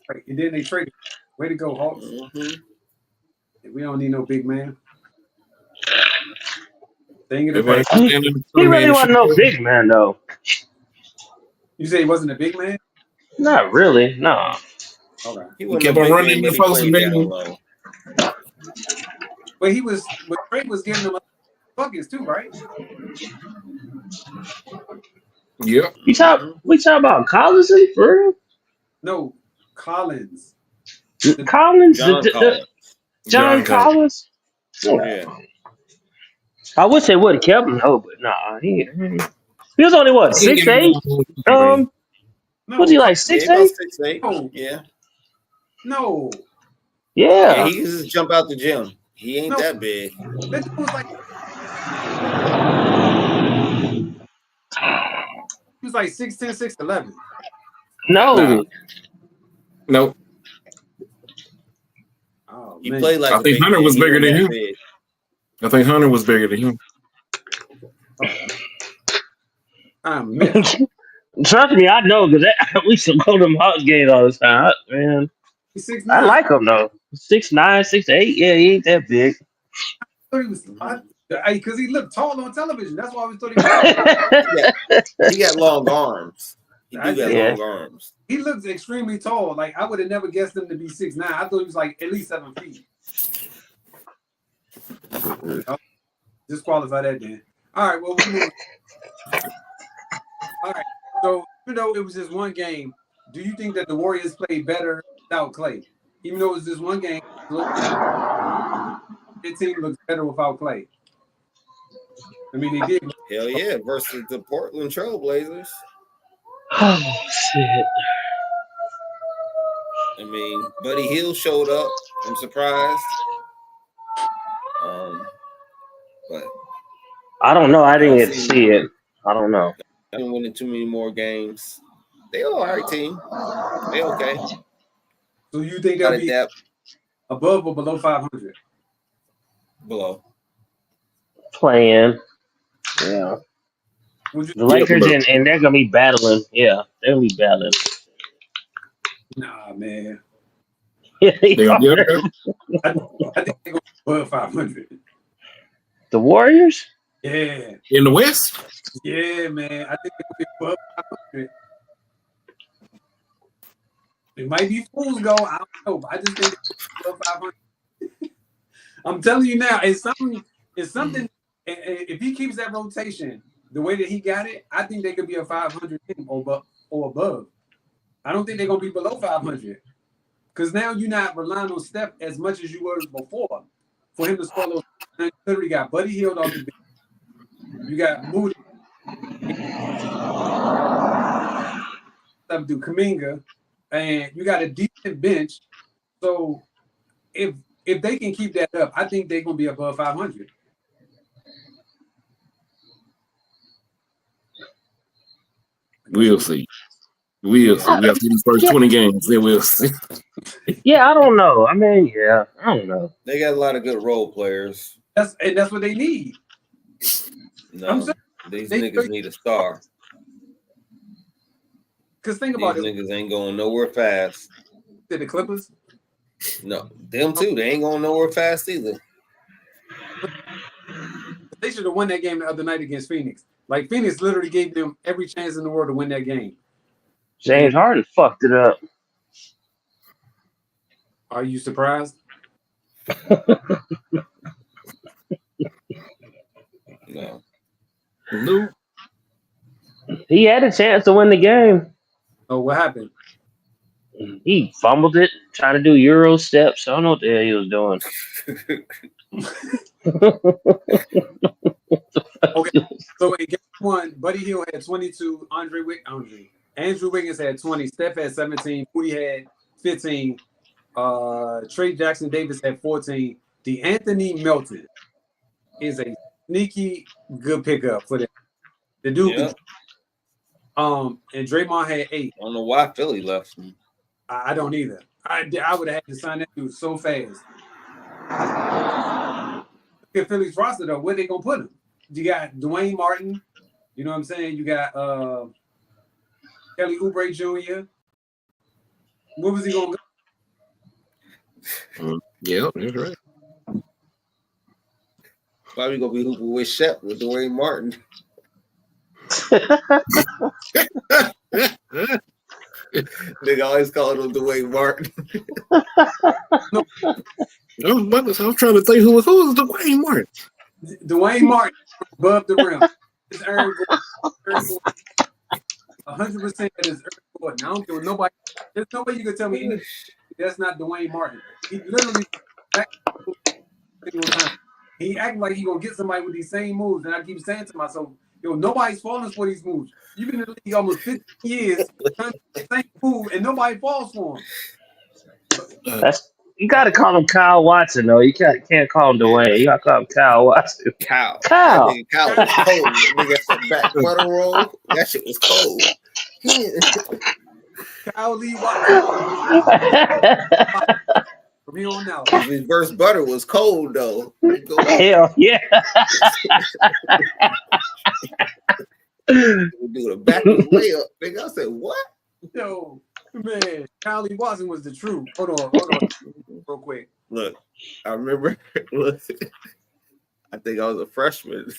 Right. And then they traded. Way to go, Hawks. Mm-hmm. We don't need no big man. He really wasn't no big man, though. You say he wasn't a big man? Not really, no. Okay. He kept on running the post and but Trey was giving them buckets too, right? Yeah. We talk about Collins for real? No, Collins. Collins? John Collins? Yeah. I wish they would have kept him, though, but nah. He was only, what, 6'8"? Was he like 6'8"? 6'8". No. Yeah. No. Yeah. He can just jump out the gym. He ain't that big. That dude was like... He was like 6'10", 6'11". No. Nope. He man. played like I a think big Hunter man. was He bigger wasn't than that him. big. I think Hunter was bigger than him. Man. Trust me, I know because we used to go to them Hawks games all the time. Man, He's 6'9". I like him though. 6'9", 6'8". Yeah, he ain't that big. Thought he was because he looked tall on television. That's why I always thought he was. He got long arms. He do got Yeah. long arms. He looks extremely tall. Like I would have never guessed him to be 6'9". I thought he was like at least 7 feet. Disqualify that then. All right, well we move. All right. So even though it was just one game, do you think that the Warriors played better without Klay? Even though it was just one game, their team looks better without Klay. I mean, they did. Hell yeah, versus the Portland Trailblazers. Oh shit! I mean, Buddy Hield showed up. I'm surprised. But I don't know. I didn't get to see it. I don't know. I've been winning too many more games. They all right team. They okay. So you think Got they'll a be depth above or below 500? below. Playing. Yeah. Would you? The Lakers and they're gonna be battling. Yeah, they're gonna be battling. Nah, man. Yeah, They gonna be up there? I think they go above 500. The Warriors? Yeah, In the West? yeah, man. I think they will be above 500. It might be fools go. I don't know, but I just think they're above 500. I'm telling you now, it's something. And if he keeps that rotation the way that he got it, I think they could be a 500 team or above. I don't think they're gonna be below 500 because now you're not relying on Steph as much as you were before for him to score those. You literally got Buddy Hield off the bench. You got Moody, do Kuminga, and you got a decent bench. So if they can keep that up, I think they're gonna be above 500. We'll see. We'll see. We have to see the first 20 games. Then we'll see. Yeah, I don't know. I mean, yeah, I don't know. They got a lot of good role players. That's what they need. No, these niggas need a star. Because think These about it, niggas ain't going nowhere fast. the Clippers. No, them too. They ain't going nowhere fast either. They should have won that game the other night against Phoenix. Like Phoenix literally gave them every chance in the world to win that game. James Harden fucked it up. Are you surprised? No. Nope. He had a chance to win the game. Oh, what happened? He fumbled it, trying to do Euro steps. I don't know what the hell he was doing. Okay, so in game one, Buddy Hield had 22. Andrew Wiggins had 20. Steph had 17. Moody had 15. Trey Jackson Davis had 14. DeAnthony Melton is a sneaky good pickup for them. The dude, Yeah. and Draymond had 8. I don't know why Philly left him. I don't either. I would have had to sign that dude so fast. Look at Philly's roster though. Where they gonna put him? You got Dwayne Martin. You know what I'm saying? You got Kelly Oubre Jr. Where was he gonna go? Yeah, that's right. Probably gonna be hooping with Shep with Dwayne Martin. Nigga always called him Dwayne Martin. I was trying to think who was Dwayne Martin. Dwayne Martin above the rim. It's Aaron Gordon. 100% that is Aaron Gordon. I don't care what nobody. There's no way you can tell me that's not Dwayne Martin. He literally he acting like he gonna get somebody with these same moves, and I keep saying to myself, yo, nobody's falling for these moves. You've been in the league almost 15 years, trying to do the same move, and nobody falls for him. You gotta call him Kyle Watson though. You can't call him Dwayne. You gotta call him Kyle Watson. Kyle. Kyle. That nigga Kyle was cold. Nigga got some back butter roll. That shit was cold. Kyle Lee Watson. here on out. Reverse butter was cold though. Hell yeah. Do the backwards layup. Nigga, I said, what? Yo, man, Kylie Watson was the truth. Hold on, real quick. Look, I remember. Look, I think I was a freshman,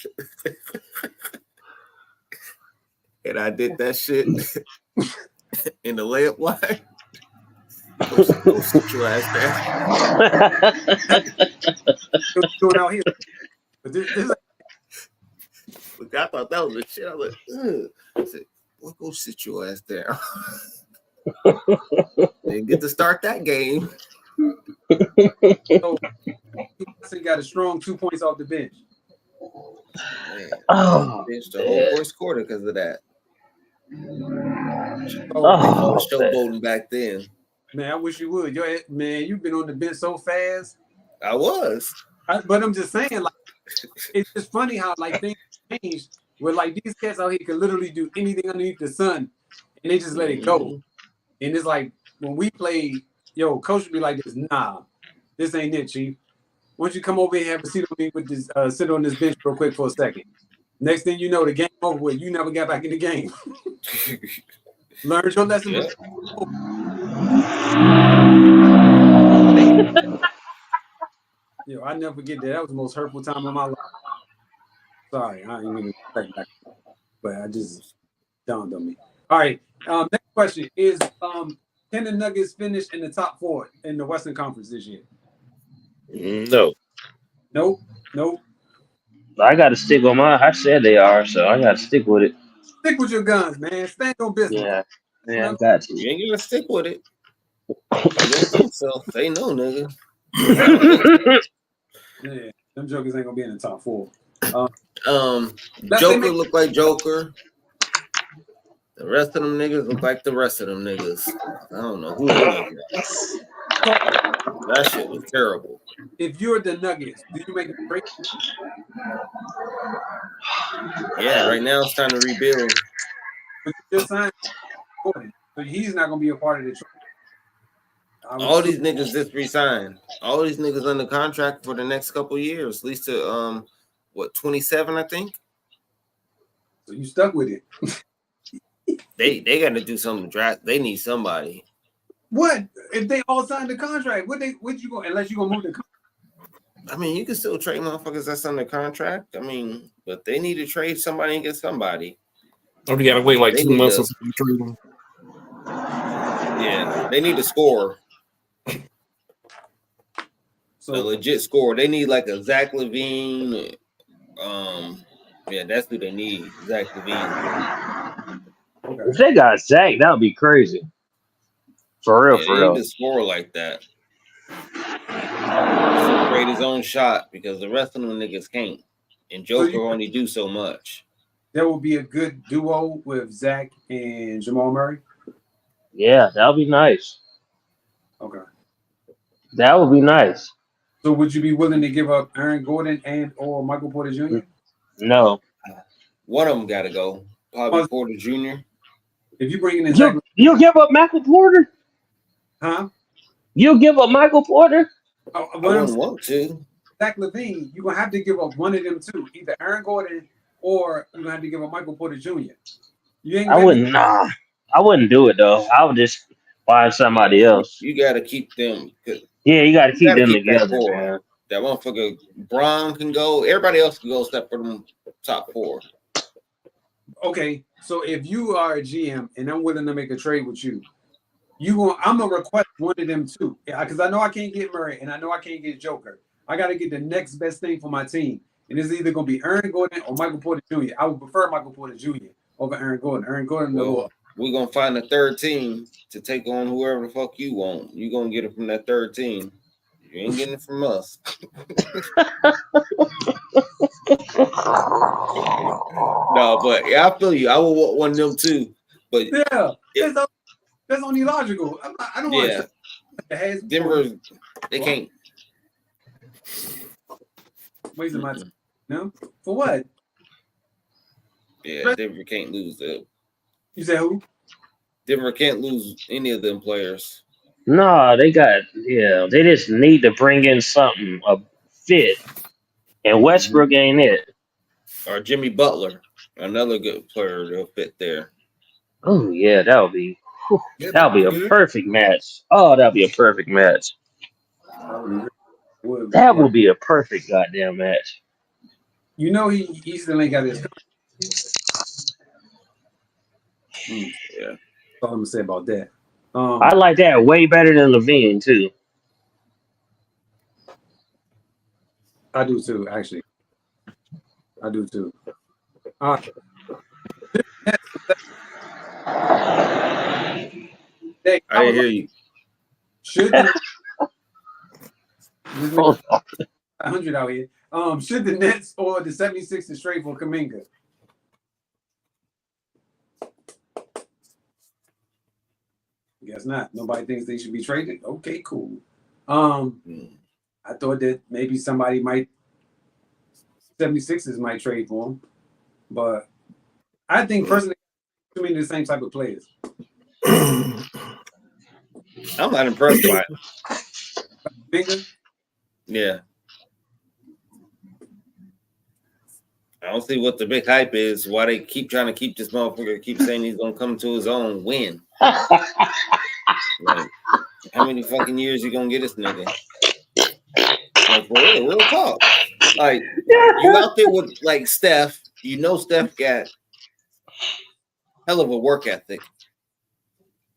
and I did that shit in the layup line. Go sit your ass down. Doing out here. But this Look, I thought that was the shit. I was like, ugh. I said, well, go sit your ass down. Didn't get to start that game. so, he got a strong 2 points off the bench. Man, Oh, benched the whole first quarter because of that. So, I was showboating back then. man, I wish you would. Man, you've been on the bench so fast. I was. But I'm just saying, like, it's just funny how like things changed. Where like these cats out here can literally do anything underneath the sun, and they just let it go. And it's like when we played, yo, coach would be like this. Nah, this ain't it, chief. Why don't you come over here and have a seat on me with this? Sit on this bench real quick for a second. Next thing you know, the game over with. You never got back in the game. Learned your lesson. Yeah. Yo, I never forget that. That was the most hurtful time of my life. Sorry, I didn't mean to take back, but I just dawned on me. All right, next question is: can the Nuggets finish in the top 4 in the Western Conference this year? No. Nope. I got to stick on my. I said they are, so I got to stick with it. Stick with your guns, man. Stand on business. Yeah, I got to. You ain't gonna stick with it. You don't think so? They know, nigga. Yeah, them jokers ain't gonna be in the top 4. Joker look like Joker. The rest of them niggas look like the rest of them niggas. I don't know who they look like. That shit was terrible. If you're the Nuggets, do you make a break? Yeah, right now it's time to rebuild. But you just signed Gordon, so he's not gonna be a part of the trade. All these niggas just resigned. All these niggas under contract for the next couple of years, at least to 27, I think. So you stuck with it. They got to do something to draft. They need somebody. What if they all signed the contract? What you go unless you gonna move the contract? I mean, you can still trade motherfuckers that's under contract. I mean, but they need to trade somebody and get somebody. Oh, you gotta wait like They 2 need months to- or something to trade them. Yeah, they need to score. So A legit score. They need like a Zach LaVine. Yeah, that's who they need. Zach LaVine. If they got Zach, that would be crazy. For real, Yeah, for they real. need to score like that. Create his own shot because the rest of them niggas can't. And Joker only do so much. there will be a good duo with Zach and Jamal Murray. Yeah, that would be nice. Okay. That would be nice. So would you be willing to give up Aaron Gordon and or Michael Porter Jr.? No. One of them got to go. Probably Porter Jr. If you bring in Zach, You'll give up Michael Porter? huh? You'll give up Michael Porter? I wouldn't want to. Zach LaVine, you're gonna have to give up one of them two, either Aaron Gordon or you're gonna have to give up Michael Porter Jr. You ain't I wouldn't. Nah, I wouldn't do it though. I would just find somebody else. You got to keep them. Yeah, you got to keep them that together, four. man. That motherfucker Braun can go. Everybody else can go except for them top 4. Okay, so if you are a GM and I'm willing to make a trade with you, I'm gonna request one of them two, because I know I can't get Murray and I know I can't get Joker. I got to get the next best thing for my team, and it's either gonna be Aaron Gordon or Michael Porter Jr. I would prefer Michael Porter Jr. over Aaron Gordon. Aaron Gordon, Well, we're gonna find a third team to take on whoever the fuck you want. You're gonna get it from that third team. You ain't getting it from us. No, but yeah, I feel you. I would want one of them too. But yeah. That's only logical. I don't want to. Denver, they can't. Wasting my time. No, for what? Yeah, Denver can't lose them. You said who? Denver can't lose any of them players. No, they just need to bring in something a fit, and Westbrook ain't it. Or Jimmy Butler, another good player that'll fit there. Oh yeah, that would be Yeah, that would be a good. perfect match. Oh, that'd be a perfect match. That would be a perfect goddamn match. You know he still ain't got his. Yeah. That's all I'm gonna say about that. I like that way better than Levine too. I do too, actually. I do too. Hey, I didn't hear you. Should the, this nigga 100 out here. Should the Nets or the 76ers trade for Kuminga? Guess not. Nobody thinks they should be traded. Okay, cool. I thought that maybe 76ers might trade for him, but I think personally, too many of the same type of players. I'm not impressed by it. Kuminga? Yeah. I don't see what the big hype is. Why they keep trying to keep this motherfucker, keep saying he's gonna come to his own win. Like, how many fucking years you gonna get this nigga? Like, for real talk. Like, you out there with like Steph, you know Steph got hell of a work ethic.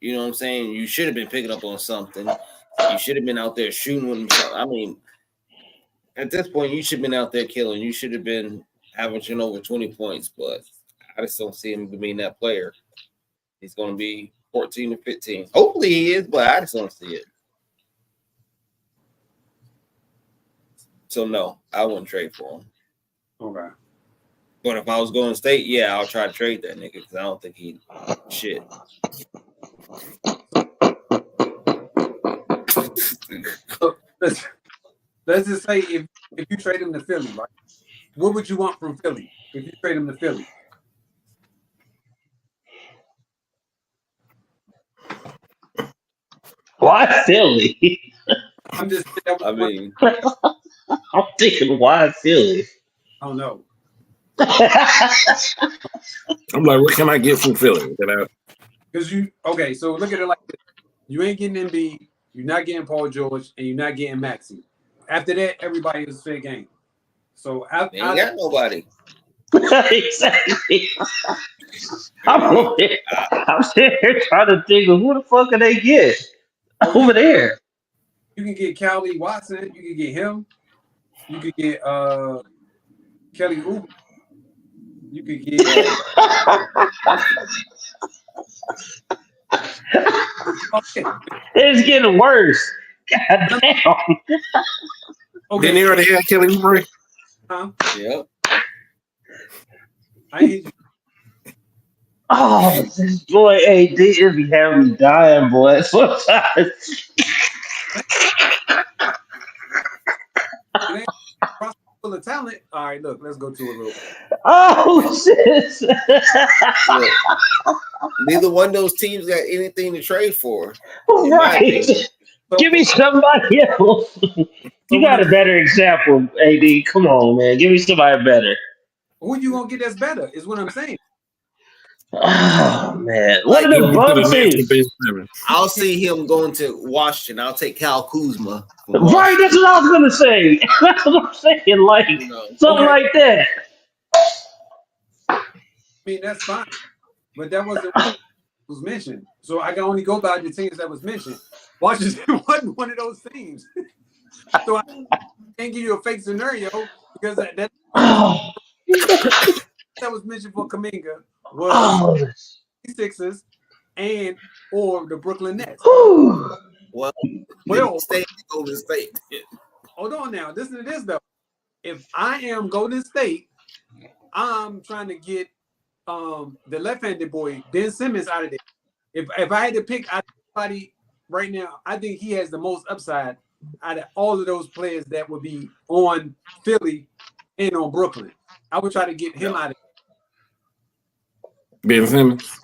You know what I'm saying? You should have been picking up on something. You should have been out there shooting with him. I mean, at this point, you should have been out there killing. You should have been averaging over 20 points, but I just don't see him being that player. He's going to be 14 or 15. Hopefully he is, but I just don't see it. So, no, I wouldn't trade for him. Okay. But if I was going to state, yeah, I'll try to trade that nigga because I don't think he shit. So let's just say if you trade him to Philly, right? What would you want from Philly if you trade him to Philly? Why Philly? I'm just. I mean, I'm thinking why Philly? I don't know. I'm like, what can I get from Philly? Because okay, so look at it like this. You ain't getting Embiid, you're not getting Paul George, and you're not getting Maxey. After that, everybody is fair game. So they ain't got nobody. Exactly. I'm sitting here trying to think of who the fuck can they get over there. You can get Callie Watson. You can get him. You could get Kelly Oubre. You could get. It's getting worse. God damn. Okay. Didn't he already have Kelly Oubre? Huh? Yep. I hate you. Oh, this boy AD is be having me dying, boy. Sometimes. Full of talent. All right, look, let's go to a little. Oh shit! Look, neither one of those teams got anything to trade for. Right. Give me somebody else. You got a better example, AD. Come on, man. Give me somebody better. Who you gonna get that's better? Is what I'm saying. Oh man, what are the bum teams? I'll see him going to Washington. I'll take Kyle Kuzma. Right, that's what I was gonna say. That's what I'm saying. Like something like that. I mean, that's fine, but that wasn't what was mentioned. So I can only go by the teams that was mentioned. Washington wasn't one of those teams. So I can't give you a fake scenario because that was mentioned for Kuminga was the Sixers and or the Brooklyn Nets. Well, stay Golden State. Hold on now. Listen to this though. If I am Golden State, I'm trying to get the left-handed boy Ben Simmons out of there. If I had to pick anybody right now, I think he has the most upside out of all of those players that would be on Philly and on Brooklyn. I would try to get him out of Ben Simmons.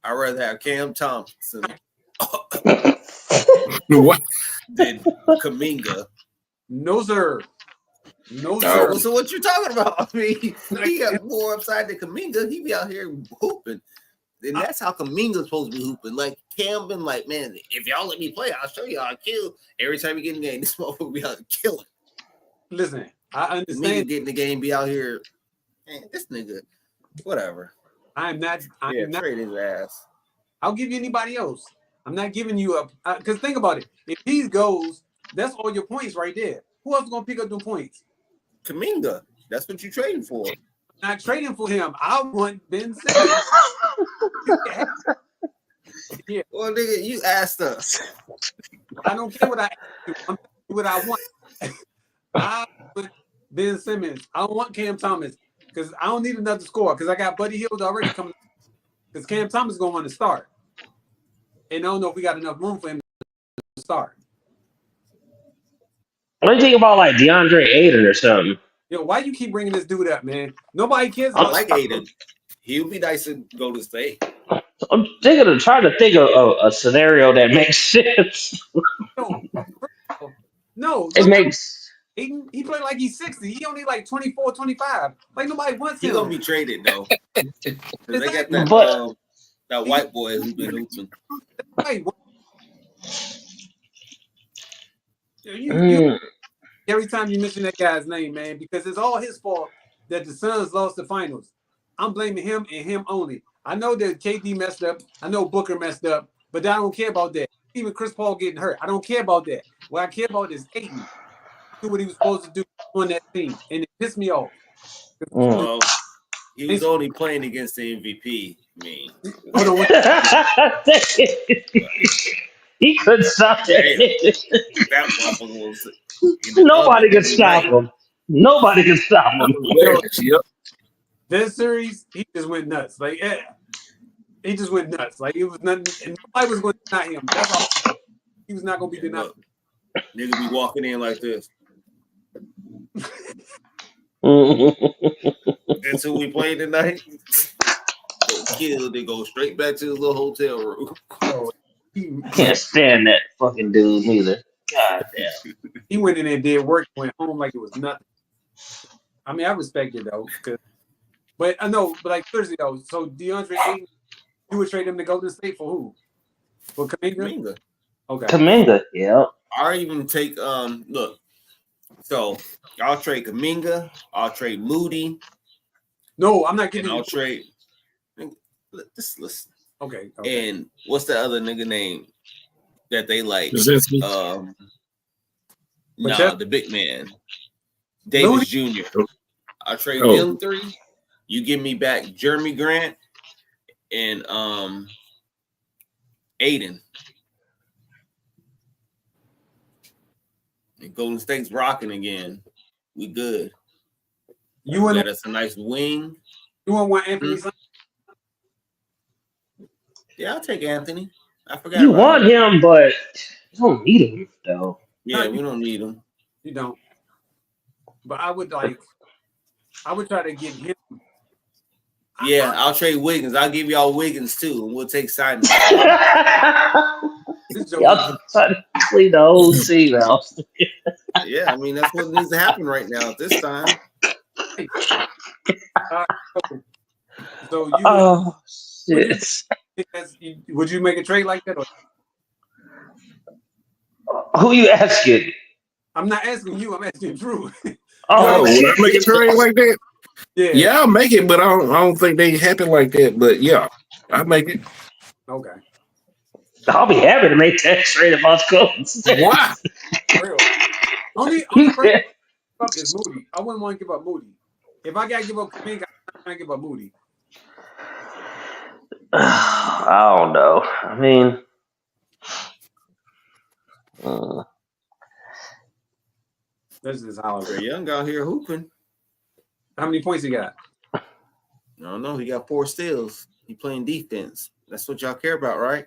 I'd rather have Cam Thompson. What? than Kuminga. No, sir. No, Oh. sir. So what you talking about? I mean, he got more upside than Kuminga. He be out here hooping. And that's how Kuminga's supposed to be hooping. Like Cam been like, man, if y'all let me play, I'll show you how I kill. Every time we get in the game, this motherfucker be out killing. Listen, I Kuminga understand. get in the game, be out here. Man, this nigga, whatever. I'm not. I'm not. Trade his ass. I'll give you anybody else. I'm not giving you up. Because think about it. If he goes, that's all your points right there. Who else is gonna pick up them points? Kuminga. That's what you trading for. Not trading for him. I want Ben Simmons. Yeah. Well, nigga, you asked us. I don't care what I do. I'm telling you what I want. I want Ben Simmons. I don't want Cam Thomas because I don't need another score because I got Buddy Hield already coming. Because Cam Thomas is going to want to start. And I don't know if we got enough room for him to start. What do you think about like DeAndre Ayton or something? Yo, why you keep bringing this dude up, man? Nobody cares I about like Aiden. He would be nice to go to state. I'm trying to think of a scenario that makes sense. No. It makes. He played like he's 60. He only like 24, 25. Like nobody wants He him. gonna be traded though. 'Cause they got that But- that white boy who's been hooping. Hey, you, every time you mention that guy's name, man, because it's all his fault that the Suns lost the finals. I'm blaming him and him only. I know that KD messed up. I know Booker messed up, but I don't care about that. Even Chris Paul getting hurt, I don't care about that. What I care about is Ayton. Do what he was supposed to do on that team, and it pissed me off. Well, he was only playing against the MVP. I mean, Hold on, He couldn't stop that. that motherfucker was. Nobody could stop him. Nobody could stop him. Yep. this series, he just went nuts. Like, he just went nuts. Like, it was nothing. And nobody was going to deny him. That's all. He was not going to be denied. Nigga be walking in like this. That's who we played tonight. Go kill. They go straight back to his little hotel room. So, Can't stand that fucking dude neither. God damn. he went in there and did work, went home like it was nothing. I mean, I respect it though, but I know, but like Thursday though. So DeAndre Ayton, you would trade him to Golden State for who? For Kuminga? Kuminga. Okay. Kuminga, yeah. I'll even take look. So I'll trade Kuminga. I'll trade Moody. No, I'm not And giving I'll you. trade. Just listen. Okay. And what's the other nigga name that they like? Brzezinski. The big man, Davis Jr. I'll trade them 3. You give me back Jeremy Grant and Aiden. And Golden State's rocking again. We good. You want Got us a nice wing. want Anthony? Yeah, I'll take Anthony. I forgot. You about want him, but you don't need him though. Yeah, we don't need him. You don't. But I would try to get him. Yeah, I'll trade Wiggins. I'll give y'all Wiggins too, and we'll take Simon. Y'all trying to clean the whole team out. Yeah, I mean that's what needs to happen right now at this time. So you Oh shit. would you make a trade like that? Or? Who you asking? I'm not asking you. I'm asking Drew. Oh, would I make a trade like that? Yeah. Yeah, I'll make it, but I don't think they happen like that. But yeah, I'll make it. Okay. I'll be happy to make that trade if I was Golden State. Why? For real. Only person give up is Moody. I wouldn't want to give up Moody. If I gotta give up Kuminga, I'm gonna give up Moody. I don't know. I mean, This is how Trey Young out here hooping. How many points he got? I don't know. He got 4 steals. He playing defense. That's what y'all care about, right?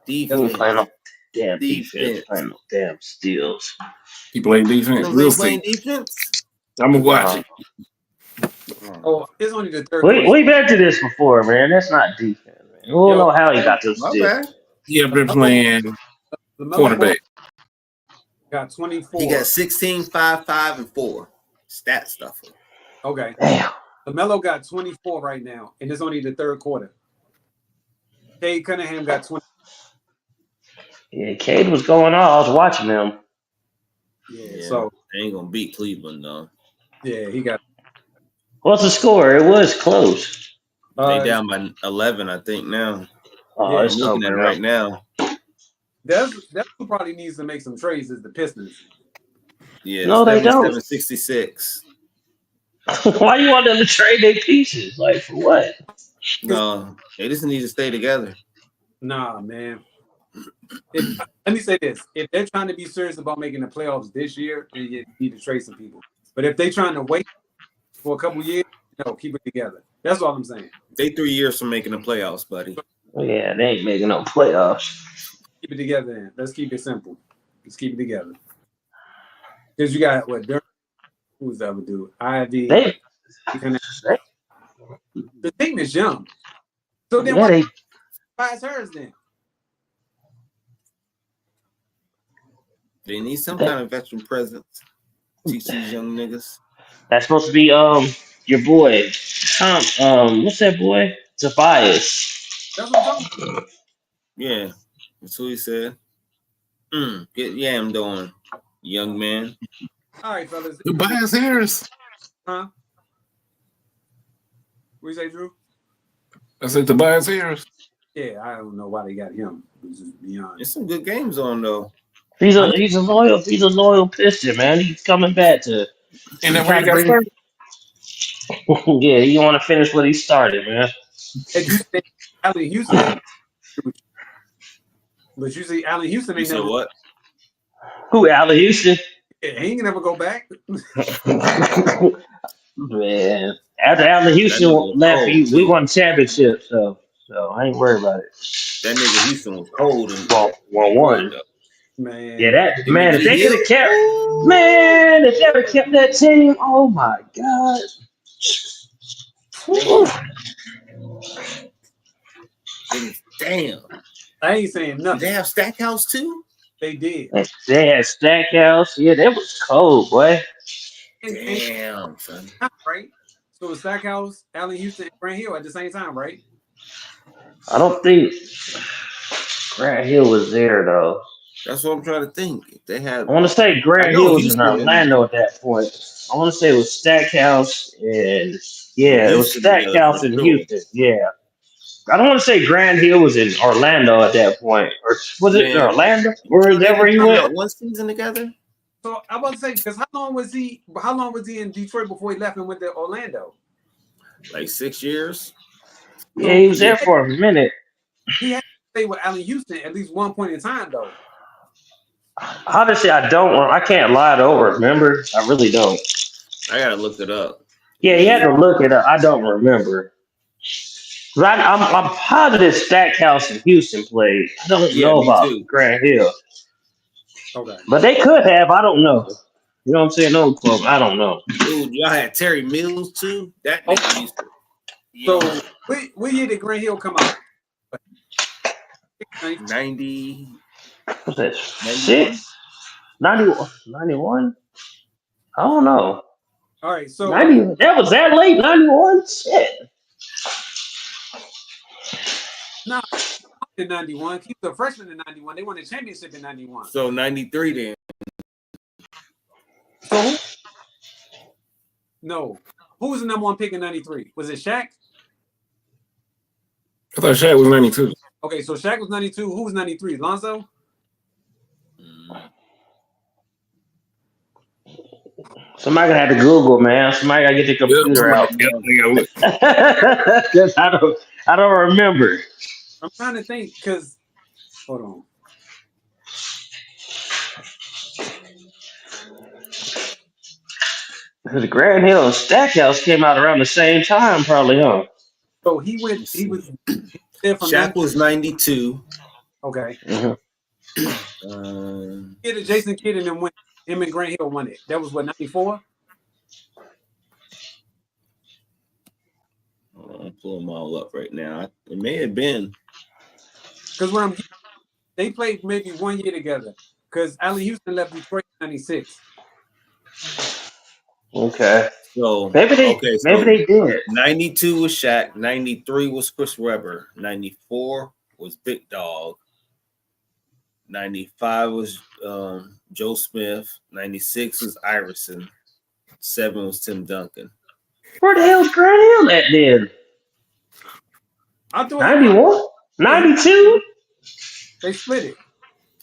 he Defense. playing no damn Defense. defense, playing no damn steals. He playing defense. He We'll playing see. defense. I'm gonna watch it. Oh, it's only the third. We've been to this before, man. That's not defense, man. We don't know how he got those My steals. bad. He have been playing LaMelo Quarterback. got 24. He got 16, 5, 5, and 4. Stat stuffer. Okay. Damn. LaMelo got 24 right now, and it's only the third quarter. Cade Cunningham got 20. Yeah, Cade was going on. I was watching him. Yeah, so they ain't gonna beat Cleveland though. yeah, he got. What's the score? It was close. They down by 11, I think now. Oh, Yeah, I'm it's looking at it over right now. That's who probably needs to make some trades is the Pistons. Yeah, No, they don't. 77-66. Why you want them to trade their pieces? Like for what? No, they just need to stay together. Nah, man. Let me say this: if they're trying to be serious about making the playoffs this year, then you need to trade some people. But if they're trying to wait for a couple years, keep it together. That's all I'm saying. They 3 years from making the playoffs, buddy. Yeah, they ain't making no playoffs. Keep it together. Then let's keep it simple. Let's keep it together. Because you got what? Who's the other dude? Ivy. They, The team is young. So then yeah, why is hers then? They need some kind of veteran presence. Teach these young niggas. that's supposed to be your boy Tom. What's that boy? Tobias. That's what I'm talking about. Yeah, that's who he said. Get yammed on, young man. All right, fellas. Tobias Harris. Huh? What you say, Drew? I said Tobias Harris. Yeah, I don't know why they got him. It's just beyond. There's some good games on though. He's a loyal Piston, man. He's coming back to And then try when he to got bring. started, Yeah, you want to finish what he started, man. If you say Allen Houston, but you see Allen Houston You ain't said never. what? Who, Allen Houston? He ain't never go back. Man, after Allen Houston left, we won championship, so I ain't worried about it. That nigga Houston was cold and One. Man. Yeah, that man. If they could have kept, if they ever kept that team, oh my god. Damn. I ain't saying Did nothing. they have Stackhouse too? They did. They had Stackhouse. Yeah, that was cold, boy. Damn, son. Right. So Stackhouse, Allen Houston, and Grant Hill at the same time, right? I don't think Grant Hill was there though. That's what I'm trying to think. They had. I want to say Grant Hill was in Orlando at that point. I want to say it was Stackhouse and it was Stackhouse in Houston. Yeah. I don't want to say Grant Hill was in Orlando at that point, or was it in Orlando? Or is that where he went? One season together. So I was to say, because how long was he in Detroit before he left and went to Orlando? Like 6 years. Yeah, he was there for a minute. He had to stay with Allen Houston at least one point in time, though. Honestly, I can't lie, though. Remember, I really don't. I gotta look it up. Yeah, you had to look it up. I don't remember. I'm positive Stackhouse and Houston played. I don't know about Grant Hill. Okay. But they could have. I don't know. You know what I'm saying? No club. I don't know. Dude, y'all had Terry Mills too. That nigga used to. So what year did Grant Hill come out? 90. What's that? 6? 91? I don't know. All right, so 90. That was that late. 91. Shit. No, in 91. He was a freshman in 91. They won the championship in 91. So 93 then. So who was the number one pick in 93? Was it Shaq? I thought Shaq was 92. Okay, so Shaq was 92. Who was 93? Lonzo? Somebody gonna have to Google, man. Somebody gotta get the computer out. Because I don't remember. I'm trying to think because hold on. Because Grant Hill and Stackhouse came out around the same time, probably, huh? So he was there from Shaq was 92. Okay. Mm-hmm. Kid, Jason Kidd and then went. Him and Grant Hill won it. That was what, 94? I'll pull them all up right now. It may have been. Because what I'm They played maybe 1 year together because Allen Houston left Detroit in '96. Okay. So Maybe they did. 92 was Shaq, 93 was Chris Webber, 94 was Big Dog, 95 was Joe Smith, 96 was Iverson, 7 was Tim Duncan. Where the hell's Grant Hill at then? I thought 91? 92? they split it.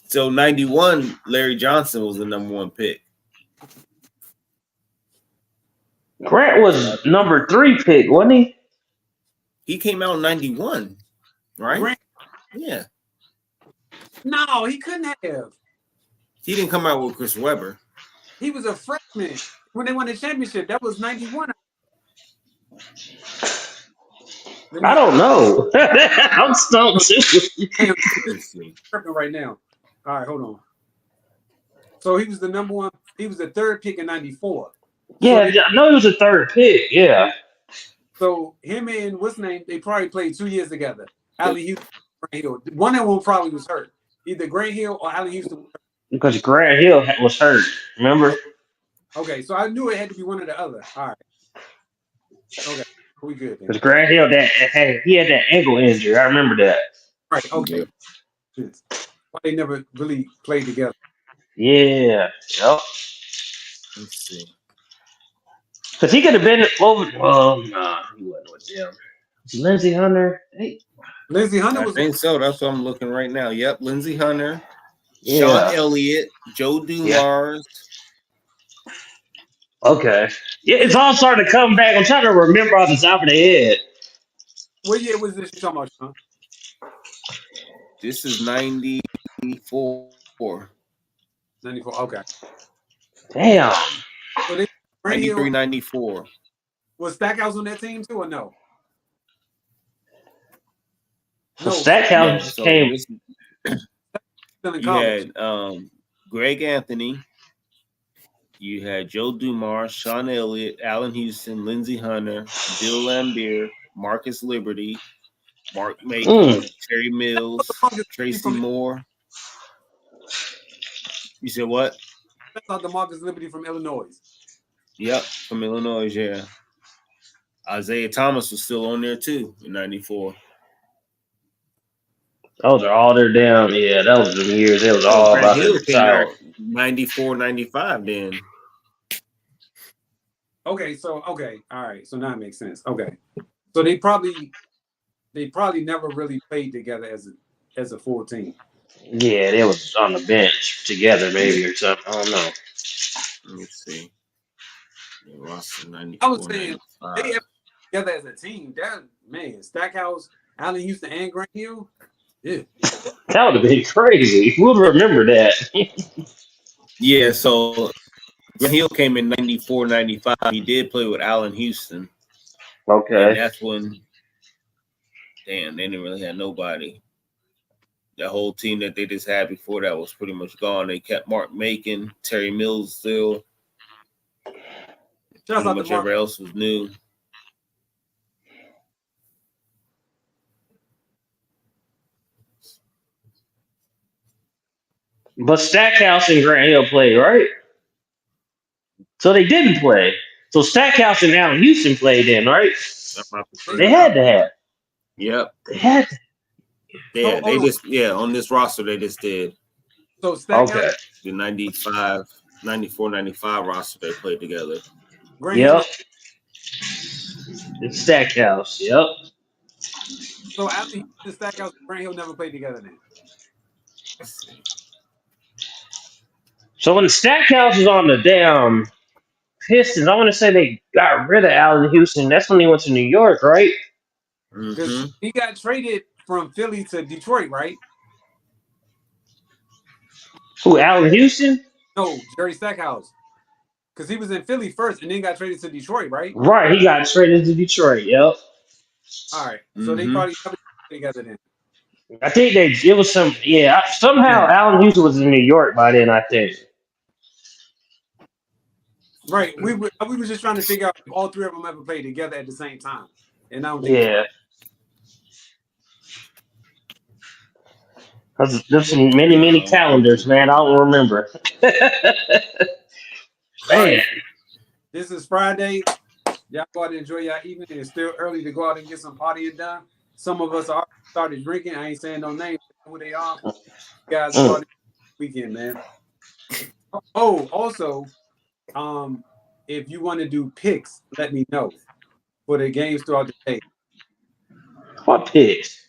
So 91, Larry Johnson was the number 1 pick. Grant was number 3 pick, wasn't he? He came out in 91, right? Grant, Yeah. no, he couldn't have. He didn't come out with Chris Webber. He was a freshman when they won the championship. That was '91. I don't know. I'm stumped too. Let's see. Tripping right now. All right, hold on. So he was the number 1. He was the 3rd pick in '94. Yeah, I know he was a 3rd pick. Yeah. So him and what's his name? They probably played 2 years together. Allen Houston, Grant Hill. One of them probably was hurt. Either Grant Hill or Allen Houston. Because Grant Hill was hurt. Remember? Okay, so I knew it had to be one or the other. All right. Okay, we good. Then. Because Grant Hill, he had that ankle injury. I remember that. Right. Okay. Why they never really played together? Yeah. Yep. Let's see. Because he could have been over. Well, nah, he wasn't with them. Was Lindsey Hunter? Hey. Lindsey Hunter I was. think so. That's what I'm looking right now. Yep, Lindsey Hunter, Yeah. Sean Elliott, Joe Dumars. Okay. Yeah, it's all starting to come back. I'm trying to remember off the top of the head. What year was this you talking about, Sean? This is 94. 94. Okay. Damn. So they 93, 94. was Stackhouse on that team too, or no? So Stackhouse So came. this- Still in you college. had Greg Anthony. You had Joe Dumars, Sean Elliott, Allen Houston, Lindsey Hunter, Bill Laimbeer, Marcus Liberty, Mark Macon, Terry Mills, Tracy Moore. You said what? That's not the Marcus Liberty from Illinois. Yep, from Illinois, yeah. Isaiah Thomas was still on there too in 94. Those are all their down. Yeah, that was the years. It was all Grant about Hill the came out retire. 94, 95 then. Okay, so all right, so now it makes sense. Okay, so they probably never really played together as a full team. Yeah, they was on the bench together, maybe or something. I don't know. Let me see. Yeah, roster 94, I was saying 95. they ever together as a team. That man, Stackhouse, Allen Houston, and Grant Hill. Yeah, That would have been crazy. We'll remember that. Yeah, so Grant Hill came in 94, 95. He did play with Allen Houston. And Okay. that's when, damn, they didn't really have nobody. The whole team that they just had before that was pretty much gone. They kept Mark Macon, Terry Mills still. shout Pretty out much to Mark. everybody else was new. But Stackhouse and Grant Hill played, right? So they didn't play. So Stackhouse and Allen Houston played then, right? They had to have. Yep. They had to. Yeah, Oh, they on this roster they just did So Stackhouse, Okay. the 95, 94, 95 roster they played together. Grant Hill. Yep. It's Stackhouse. Yep. So Allen Houston, Stackhouse, and Grant Hill never played together then. So when Stackhouse was on the damn Pistons, I want to say they got rid of Allen Houston. That's when he went to New York, right? Because Mhm. he got traded from Philly to Detroit, right? Who, Allen Houston? No, Jerry Stackhouse. Because he was in Philly first and then got traded to Detroit, right? Right, he got traded to Detroit. Yep. All right. So they Mhm. probably never played together then. I think it was some, somehow Allen Houston was in New York by then, I think. Right. We were just trying to figure out if all three of them ever played together at the same time. And I don't think Yeah. There's some many calendars, man. I don't remember. Man, This is Friday. Y'all go out and enjoy your evening. It's still early to go out and get some partying done. Some of us already started drinking. I ain't saying no names, who they are. You guys go out this weekend, man. Oh, also, if you want to do picks, let me know for the games throughout the day. what picks?